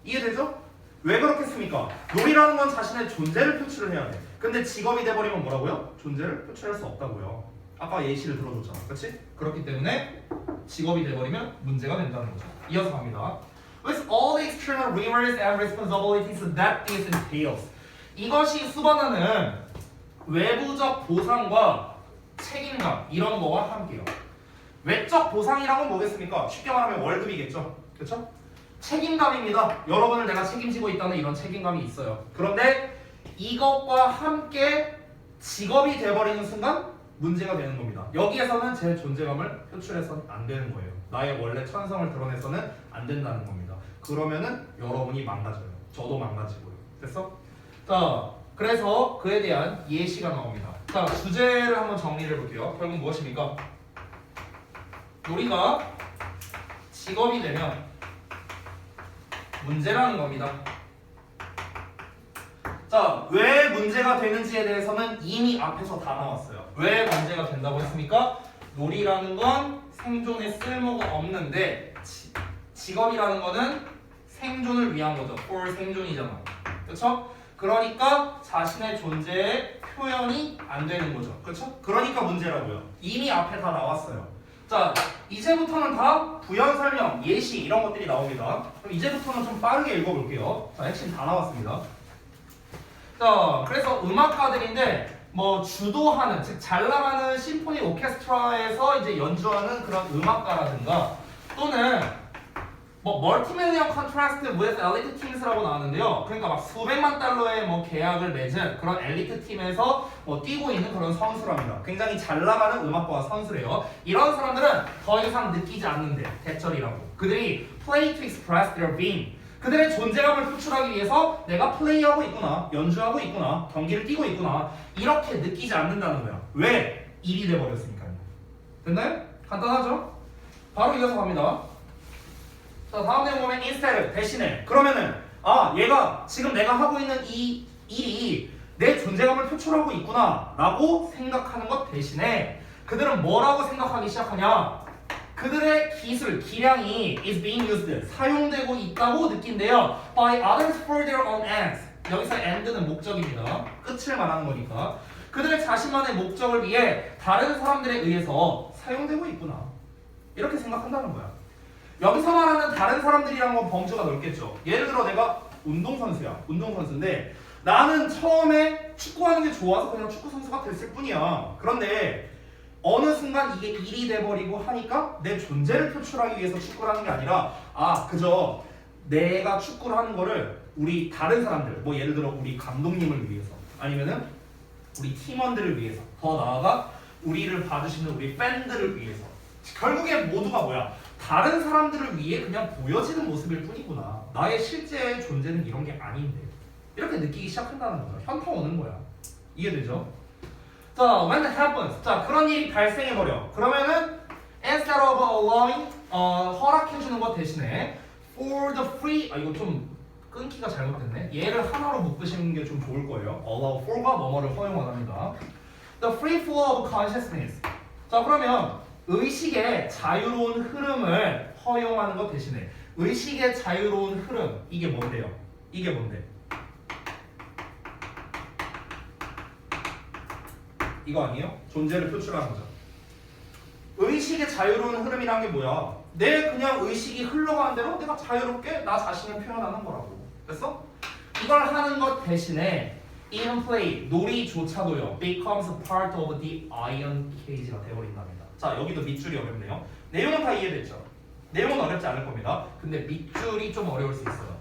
이해되죠? 왜 그렇겠습니까? 놀이라는 건 자신의 존재를 표출을 해야 돼. 근데 직업이 돼버리면 뭐라고요? 존재를 표출할 수 없다고요. 아까 예시를 들어줬잖아, 그렇지? 그렇기 때문에 직업이 돼버리면 문제가 된다는 거죠. 이어서 갑니다. With all the external rewards and responsibilities that this entails. 이것이 수반하는 외부적 보상과 책임감 이런 거와 함께요. 외적 보상이란 건 뭐겠습니까? 쉽게 말하면 월급이겠죠. 그렇죠? 책임감입니다. 여러분을 내가 책임지고 있다는 이런 책임감이 있어요. 그런데 이것과 함께 직업이 돼버리는 순간 문제가 되는 겁니다. 여기에서는 제 존재감을 표출해서는 안 되는 거예요. 나의 원래 천성을 드러내서는 안 된다는 겁니다. 그러면은 여러분이 망가져요. 저도 망가지고요. 됐어? 자, 그래서 그에 대한 예시가 나옵니다. 자, 주제를 한번 정리를 해볼게요. 결국 무엇입니까? 놀이가 직업이 되면 문제라는 겁니다. 자, 왜 문제가 되는지에 대해서는 이미 앞에서 다 나왔어요. 왜 문제가 된다고 했습니까? 놀이라는 건 생존에 쓸모가 없는데 직업이라는 거는 생존을 위한 거죠. for 생존이잖아. 그렇죠? 그러니까 자신의 존재의 표현이 안 되는 거죠. 그렇죠? 그러니까 문제라고요. 이미 앞에 다 나왔어요. 자, 이제부터는 다 부연 설명, 예시 이런 것들이 나옵니다. 그럼 이제부터는 좀 빠르게 읽어볼게요. 자, 핵심 다 나왔습니다. 자, 그래서 음악가들인데 뭐 주도하는, 즉 잘 나가는 심포니 오케스트라에서 이제 연주하는 그런 음악가라든가 또는 뭐 멀티밀리언 컨트랙트 with 엘리트 팀스라고 나왔는데요. 그러니까 막 수백만 달러의 뭐 계약을 맺은 그런 엘리트 팀에서 뭐 뛰고 있는 그런 선수랍니다. 굉장히 잘 나가는 음악과 선수래요. 이런 사람들은 더 이상 느끼지 않는데 대절이라고. 그들이 play to express their being. 그들의 존재감을 표출하기 위해서 내가 플레이하고 있구나, 연주하고 있구나, 경기를 뛰고 있구나 이렇게 느끼지 않는다는 거야. 왜? 일이 돼버렸으니까요. 됐나요? 간단하죠? 바로 이어서 갑니다. 자, 다음 내용 보면 instead, 대신에. 그러면은 얘가 지금 내가 하고 있는 이 일이 내 존재감을 표출하고 있구나 라고 생각하는 것 대신에 그들은 뭐라고 생각하기 시작하냐? 그들의 기술, 기량이 is being used, 사용되고 있다고 느낀대요. by others for their own ends. 여기서 end는 목적입니다. 끝을 말하는 거니까. 그들의 자신만의 목적을 위해 다른 사람들에 의해서 사용되고 있구나. 이렇게 생각한다는 거야. 여기서 말하는 다른 사람들이란 건 범주가 넓겠죠. 예를 들어 내가 운동선수야. 운동선수인데 나는 처음에 축구하는 게 좋아서 그냥 축구선수가 됐을 뿐이야. 그런데 어느 순간 이게 일이 돼버리고 하니까 내 존재를 표출하기 위해서 축구를 하는 게 아니라 그저 내가 축구를 하는 거를 우리 다른 사람들, 뭐 예를 들어 우리 감독님을 위해서 아니면은 우리 팀원들을 위해서, 더 나아가 우리를 봐주시는 우리 팬들을 위해서, 결국에 모두가 뭐야? 다른 사람들을 위해 그냥 보여지는 모습일 뿐이구나. 나의 실제 존재는 이런 게 아닌데. 이렇게 느끼기 시작한다는 거죠. 현타 오는 거야. 이해되죠? 자, when it happens. 자, 그런 일이 발생해버려. 그러면은 instead of allowing, 허락해주는 것 대신에 for the free, 이거 좀 끊기가 잘못됐네. 얘를 하나로 묶으시는 게 좀 좋을 거예요. allow for가 뭐뭐를 허용합니다. The free flow of consciousness. 자, 그러면 의식의 자유로운 흐름을 허용하는 것 대신에 의식의 자유로운 흐름, 이게 뭔데요? 이게 뭔데? 이거 아니에요? 존재를 표출하는 거죠. 의식의 자유로운 흐름이란 게 뭐야? 내 그냥 의식이 흘러가는 대로 내가 자유롭게 나 자신을 표현하는 거라고. 됐어? 이걸 하는 것 대신에 in play, 놀이조차도요 becomes part of the iron cage가 되어버린답니다. 자, 여기도 밑줄이 어렵네요. 내용은 다 이해됐죠? 내용은 어렵지 않을 겁니다. 근데 밑줄이 좀 어려울 수 있어요.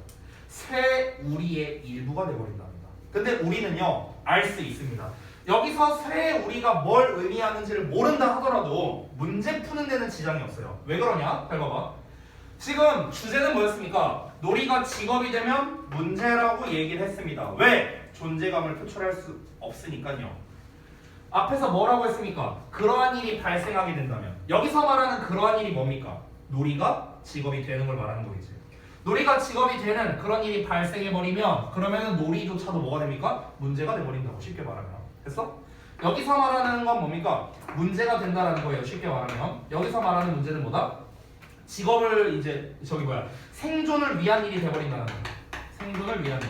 새 우리의 일부가 되어버린답니다. 근데 우리는요 알 수 있습니다. 여기서 새 우리가 뭘 의미하는지를 모른다 하더라도 문제 푸는 데는 지장이 없어요. 왜 그러냐? 잘 봐봐. 지금 주제는 뭐였습니까? 놀이가 직업이 되면 문제라고 얘기를 했습니다. 왜? 존재감을 표출할 수 없으니까요. 앞에서 뭐라고 했습니까? 그러한 일이 발생하게 된다면. 여기서 말하는 그러한 일이 뭡니까? 놀이가 직업이 되는 걸 말하는 거겠지. 놀이가 직업이 되는 그런 일이 발생해버리면 그러면은 놀이조차도 뭐가 됩니까? 문제가 돼버린다고 쉽게 말하면. 됐어? 여기서 말하는 건 뭡니까? 문제가 된다라는 거예요. 쉽게 말하면. 여기서 말하는 문제는 뭐다? 직업을 이제 생존을 위한 일이 돼버린다는 거예요. 생존을 위한 일.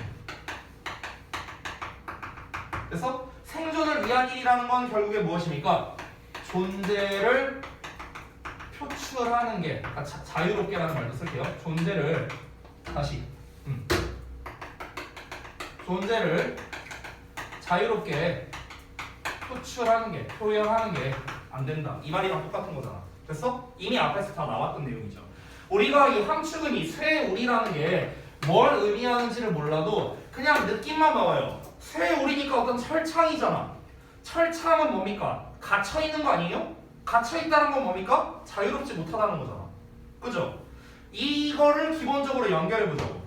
그래서 생존을 위한 일이라는 건 결국에 무엇입니까? 존재를 표출하는 게, 그러니까 자유롭게라는 말도 쓸게요. 존재를 다시 존재를 자유롭게 표출하는 게, 표현하는 게 안 된다. 이 말이랑 똑같은 거잖아. 됐어? 이미 앞에서 다 나왔던 내용이죠. 우리가 이 함축음이 쇠우리라는 게 뭘 의미하는지를 몰라도 그냥 느낌만 나와요. 쇠우리니까 어떤 철창이잖아. 철창은 뭡니까? 갇혀 있는 거 아니에요? 갇혀 있다는 건 뭡니까? 자유롭지 못하다는 거잖아. 그죠? 이거를 기본적으로 연결해 보자고.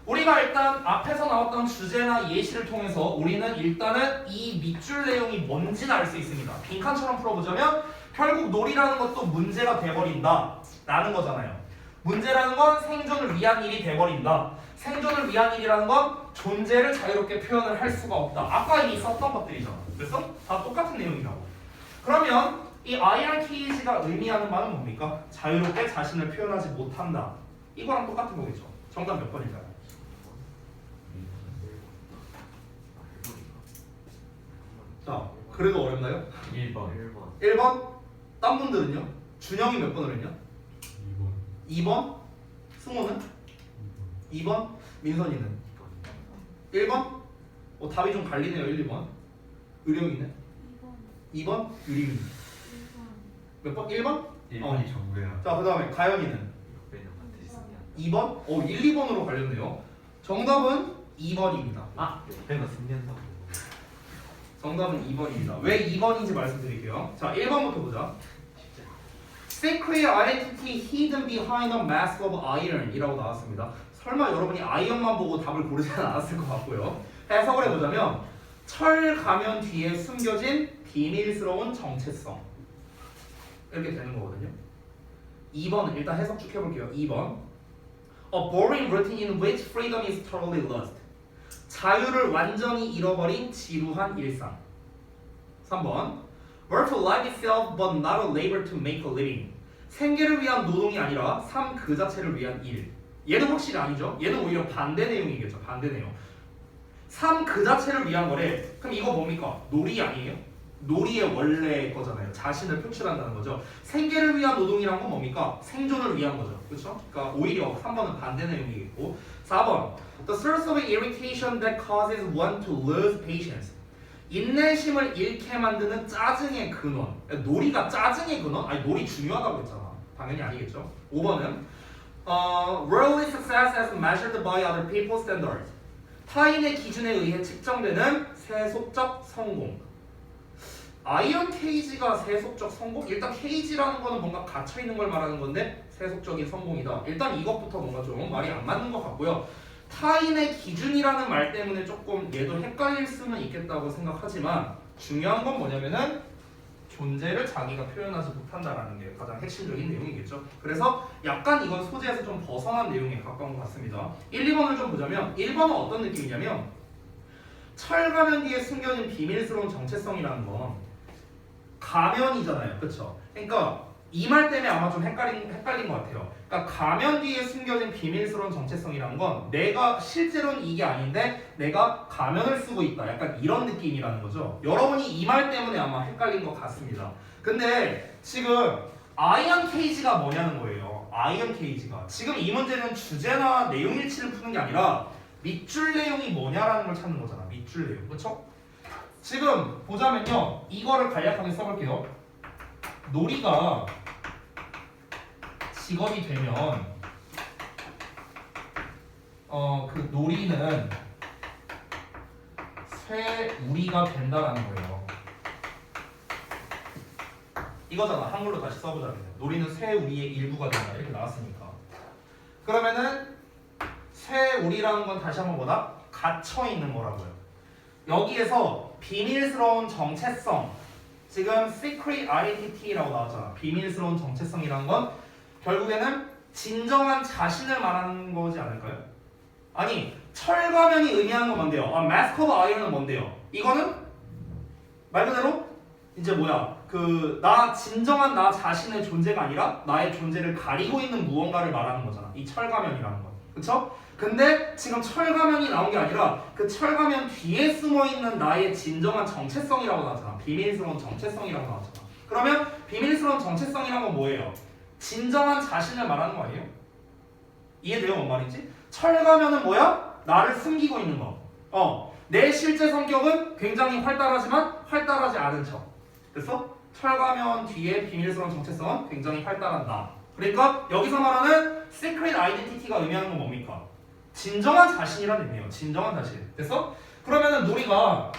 우리가 일단 앞에서 나왔던 주제나 예시를 통해서 우리는 일단은 이 밑줄 내용이 뭔지는 알 수 있습니다. 빈칸처럼 풀어보자면 결국 놀이라는 것도 문제가 돼버린다 라는 거잖아요. 문제라는 건 생존을 위한 일이 돼버린다. 생존을 위한 일이라는 건 존재를 자유롭게 표현을 할 수가 없다. 아까 이미 썼던 것들이잖아. 그래서 다 똑같은 내용이라고. 그러면 이 IRKG가 의미하는 바는 뭡니까? 자유롭게 자신을 표현하지 못한다. 이거랑 똑같은 거겠죠. 정답 몇 번일까요? 자, 그래도 어렵나요? 1번 1번? 딴 분들은요? 준영이 몇 번을 했냐? 2번? 승호는? 2번? 민선이는? 1번? 답이 좀 갈리네요. 1, 2번. 의령이네? 2번? 유림이. 몇 번? 1번? 1번이 전부야. 자, 그 다음에 가연이는? 2번? 1, 2번으로 갈렸네요. 정답은 2번입니다. 내가 승리한다고. 정답은 2번입니다. 왜 2번인지 말씀드릴게요. 자, 1번부터 보자. Secret identity hidden behind a mask of iron 이라고 나왔습니다. 설마 여러분이 아이언만 보고 답을 고르지는 않았을 것 같고요. 해석을 해보자면 철 가면 뒤에 숨겨진 비밀스러운 정체성 이렇게 되는 거거든요. 2번은 일단 해석 쭉 해볼게요. 2번 A boring routine in which freedom is totally lost. 자유를 완전히 잃어버린 지루한 일상. 3번 Work for life itself but not a labor to make a living. 생계를 위한 노동이 아니라 삶 그 자체를 위한 일. 얘는 확실히 아니죠. 얘는 오히려 반대 내용이겠죠. 반대 내용. 삶 그 자체를 위한 거래. 그럼 이거 뭡니까? 놀이 아니에요? 놀이의 원래 거잖아요. 자신을 표출한다는 거죠. 생계를 위한 노동이란 건 뭡니까? 생존을 위한 거죠. 그렇죠? 그러니까 오히려 3번은 반대 내용이겠고 4번 The source of irritation that causes one to lose patience. 인내심을 잃게 만드는 짜증의 근원. 놀이가 짜증의 근원? 아니 놀이 중요하다고 했잖아. 당연히 아니겠죠. 5번은 worldly success as measured by other people's standards. 타인의 기준에 의해 측정되는 세속적 성공. 아이언 케이지가 세속적 성공? 일단 케이지라는 거는 뭔가 갇혀있는 걸 말하는 건데 세속적인 성공이다. 일단 이것부터 뭔가 좀 말이 안 맞는 것 같고요. 타인의 기준이라는 말 때문에 조금 얘도 헷갈릴 수는 있겠다고 생각하지만 중요한 건 뭐냐면은 존재를 자기가 표현하지 못한다라는 게 가장 핵심적인 내용이겠죠. 그래서 약간 이건 소재에서 좀 벗어난 내용에 가까운 것 같습니다. 1, 2번을 좀 보자면 1번은 어떤 느낌이냐면 철가면 뒤에 숨겨진 비밀스러운 정체성이라는 건 가면이잖아요. 그쵸? 그러니까 이 말 때문에 아마 좀 헷갈린 것 같아요. 그러니까 가면 뒤에 숨겨진 비밀스러운 정체성이라는 건 내가 실제로는 이게 아닌데 내가 가면을 쓰고 있다. 약간 이런 느낌이라는 거죠. 여러분이 이 말 때문에 아마 헷갈린 것 같습니다. 근데 지금 아이언 케이지가 뭐냐는 거예요. 아이언 케이지가. 지금 이 문제는 주제나 내용 일치를 푸는 게 아니라 밑줄 내용이 뭐냐라는 걸 찾는 거잖아. 밑줄 내용. 그렇죠? 지금 보자면요. 이거를 간략하게 써볼게요. 놀이가 직업이 되면 그 놀이는 쇠우리가 된다라는 거예요. 이거잖아. 한글로 다시 써보자면 놀이는 쇠우리의 일부가 된다. 이렇게 나왔으니까. 그러면은 쇠우리라는 건 다시 한번 뭐다? 갇혀 있는 거라고요. 여기에서 비밀스러운 정체성, 지금 secret identity라고 나왔잖아. 비밀스러운 정체성이라는 건 결국에는 진정한 자신을 말하는 거지 않을까요? 아니 철가면이 의미하는 건 뭔데요? mask of iron은 뭔데요? 이거는 말 그대로 이제 뭐야 나 진정한 나 자신의 존재가 아니라 나의 존재를 가리고 있는 무언가를 말하는 거잖아. 이 철가면이라는 건. 그쵸? 근데 지금 철가면이 나온 게 아니라 그 철가면 뒤에 숨어 있는 나의 진정한 정체성이라고 나왔잖아. 비밀스러운 정체성이라고 나왔잖아. 그러면 비밀스러운 정체성이란 건 뭐예요? 진정한 자신을 말하는 거 아니에요? 이해돼요? 뭔 말인지? 철가면은 뭐야? 나를 숨기고 있는 거. 내 실제 성격은 굉장히 활달하지만 활달하지 않은 척. 됐어? 철가면 뒤에 비밀스러운 정체성은 굉장히 활달한 나. 그러니까 여기서 말하는 secret identity가 의미하는 건 뭡니까? 진정한 자신이라는 의미예요. 진정한 자신. 됐어? 그러면은 놀이가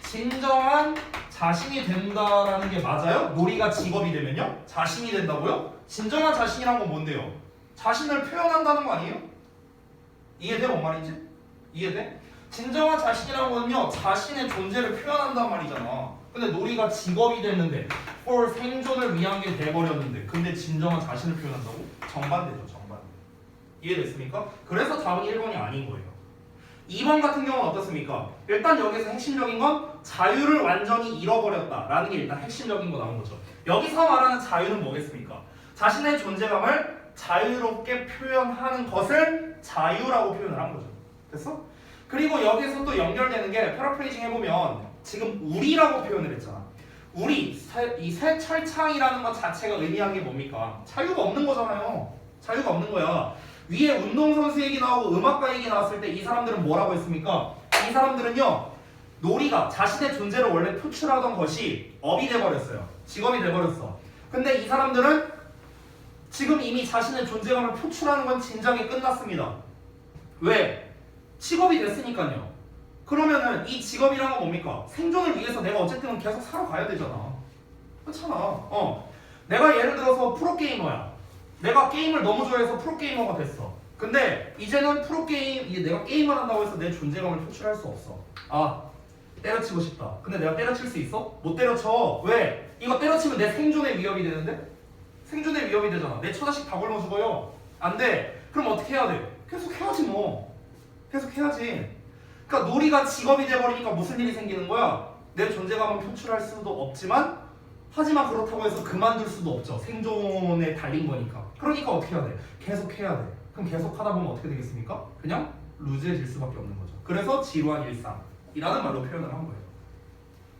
진정한 자신이 된다라는 게 맞아요? 놀이가 직업이 되면요? 자신이 된다고요? 진정한 자신이란 건 뭔데요? 자신을 표현한다는 거 아니에요? 이해돼? 뭔 말인지? 이해돼? 진정한 자신이라는 거는요 자신의 존재를 표현한단 말이잖아. 근데 놀이가 직업이 됐는데 for 생존을 위한 게 돼버렸는데 근데 진정한 자신을 표현한다고? 정반대죠. 정반대. 이해됐습니까? 그래서 답은 1번이 아닌 거예요. 2번 같은 경우는 어떻습니까? 일단 여기서 핵심적인 건 자유를 완전히 잃어버렸다라는 게 일단 핵심적인 거 나온 거죠. 여기서 말하는 자유는 뭐겠습니까? 자신의 존재감을 자유롭게 표현하는 것을 자유라고 표현을 한 거죠. 됐어? 그리고 여기서 또 연결되는 게 패러프레이징 해보면 지금 우리라고 표현을 했잖아. 우리, 이 새 철창이라는 것 자체가 의미하는 게 뭡니까? 자유가 없는 거잖아요. 자유가 없는 거야. 위에 운동선수 얘기 나오고 음악가 얘기 나왔을 때 이 사람들은 뭐라고 했습니까? 이 사람들은요 놀이가 자신의 존재를 원래 표출하던 것이 업이 돼버렸어요. 직업이 돼버렸어. 근데 이 사람들은 지금 이미 자신의 존재감을 표출하는 건 진작에 끝났습니다. 왜? 직업이 됐으니까요. 그러면은 이 직업이란 건 뭡니까? 생존을 위해서 내가 어쨌든 계속 살아가야 되잖아. 그렇잖아. 내가 예를 들어서 프로게이머야. 내가 게임을 너무 좋아해서 프로게이머가 됐어. 근데 이제는 프로게임, 내가 게임을 한다고 해서 내 존재감을 표출할 수 없어. 때려치고 싶다. 근데 내가 때려칠 수 있어? 못 때려쳐. 왜? 이거 때려치면 내 생존의 위협이 되는데? 생존의 위협이 되잖아. 내 처자식 다 굶어 죽어요. 안 돼. 그럼 어떻게 해야 돼? 계속 해야지 뭐. 계속 해야지. 그러니까 놀이가 직업이 돼버리니까 무슨 일이 생기는 거야? 내 존재감을 표출할 수도 없지만 하지만 그렇다고 해서 그만둘 수도 없죠. 생존에 달린 거니까. 그러니까 어떻게 해야 돼? 계속 해야 돼. 그럼 계속 하다 보면 어떻게 되겠습니까? 그냥 루즈해질 수밖에 없는 거죠. 그래서 지루한 일상이라는 말로 표현을 한 거예요.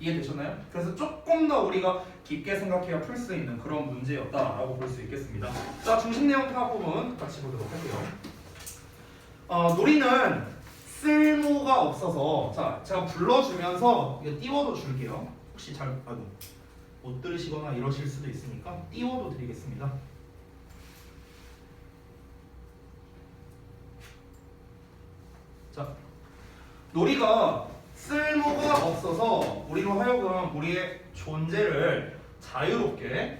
이해되셨나요? 그래서 조금 더 우리가 깊게 생각해야 풀 수 있는 그런 문제였다라고 볼 수 있겠습니다. 자, 중심 내용 파악 부분 같이 보도록 할게요. 놀이는 쓸모가 없어서 자 제가 불러주면서 이거 띄워도 줄게요. 혹시 못 들으시거나 이러실 수도 있으니까 띄워도 드리겠습니다. 자, 놀이가 쓸모가 없어서 우리로 하여금 우리의 존재를 자유롭게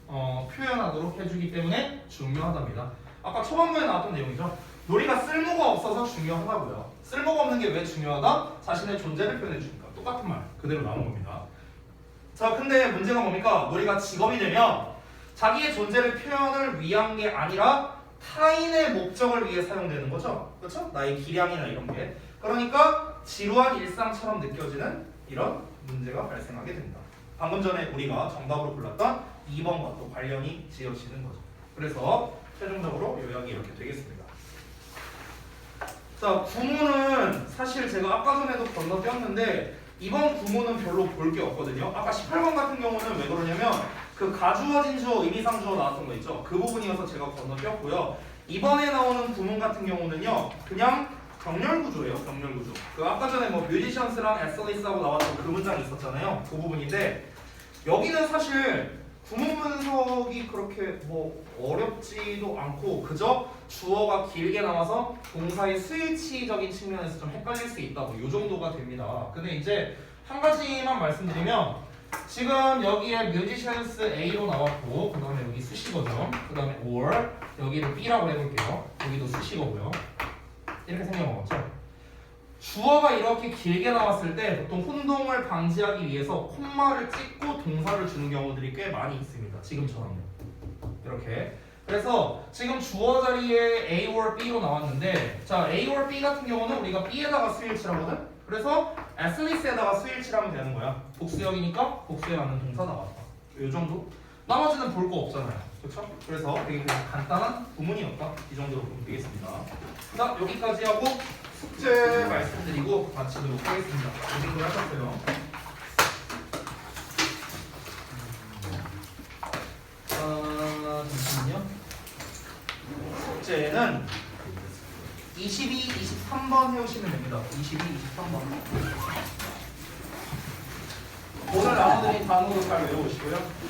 표현하도록 해주기 때문에 중요하답니다. 아까 초반부에 나왔던 내용이죠. 놀이가 쓸모가 없어서 중요하다고요. 쓸모가 없는 게 왜 중요하다? 자신의 존재를 표현해주니까. 똑같은 말 그대로 나온 겁니다. 자, 근데 문제가 뭡니까? 놀이가 직업이 되면 자기의 존재를 표현을 위한 게 아니라 타인의 목적을 위해 사용되는 거죠. 그렇죠? 나의 기량이나 이런 게. 그러니까 지루한 일상처럼 느껴지는 이런 문제가 발생하게 된다. 방금 전에 우리가 정답으로 불렀던 2번과 또 관련이 지어지는 거죠. 그래서 최종적으로 요약이 이렇게 되겠습니다. 자, 구문은 사실 제가 아까 전에도 건너뛰었는데 이번 구문은 별로 볼 게 없거든요. 아까 18번 같은 경우는 왜 그러냐면 그 가주어진 주어, 의미상 주어 나왔던 거 있죠. 그 부분이어서 제가 건너뛰었고요. 이번에 나오는 구문 같은 경우는요. 그냥 병렬 구조예요. 병렬 구조. 그 아까 전에 뭐 뮤지션스랑 애슬리스하고 나왔던 그 문장이 있었잖아요. 그 부분인데 여기는 사실 구문 분석이 그렇게 뭐 어렵지도 않고 그저 주어가 길게 나와서 동사의 수일치적인 측면에서 좀 헷갈릴 수 있다고 이 정도가 됩니다. 근데 이제 한 가지만 말씀드리면 지금 여기에 뮤지션스 A로 나왔고 그 다음에 여기 수식어죠. 그 다음에 or 여기를 B라고 해볼게요. 여기도 수식어고요. 이렇게 생겨먹었죠. 주어가 이렇게 길게 나왔을 때 보통 혼동을 방지하기 위해서 콤마를 찍고 동사를 주는 경우들이 꽤 많이 있습니다. 지금처럼요. 이렇게. 그래서 지금 주어 자리에 A or B로 나왔는데 자 A or B 같은 경우는 우리가 B에다가 수일치라거든. 그래서 at least에다가 수일치라면 되는 거야. 복수형이니까 복수에 맞는 동사 나왔다. 이 정도? 나머지는 볼 거 없잖아요. 그렇죠? 그래서 되게 그냥 간단한 구문이었다. 이 정도로 보면 되겠습니다. 자 여기까지 하고 숙제 말씀드리고 마치도록 하겠습니다. 고생들 하셨어요. 잠시만요. 숙제는 22, 23번 해오시면 됩니다. 22, 23번. 오늘 나눠드린 단어도 잘 외워오시고요.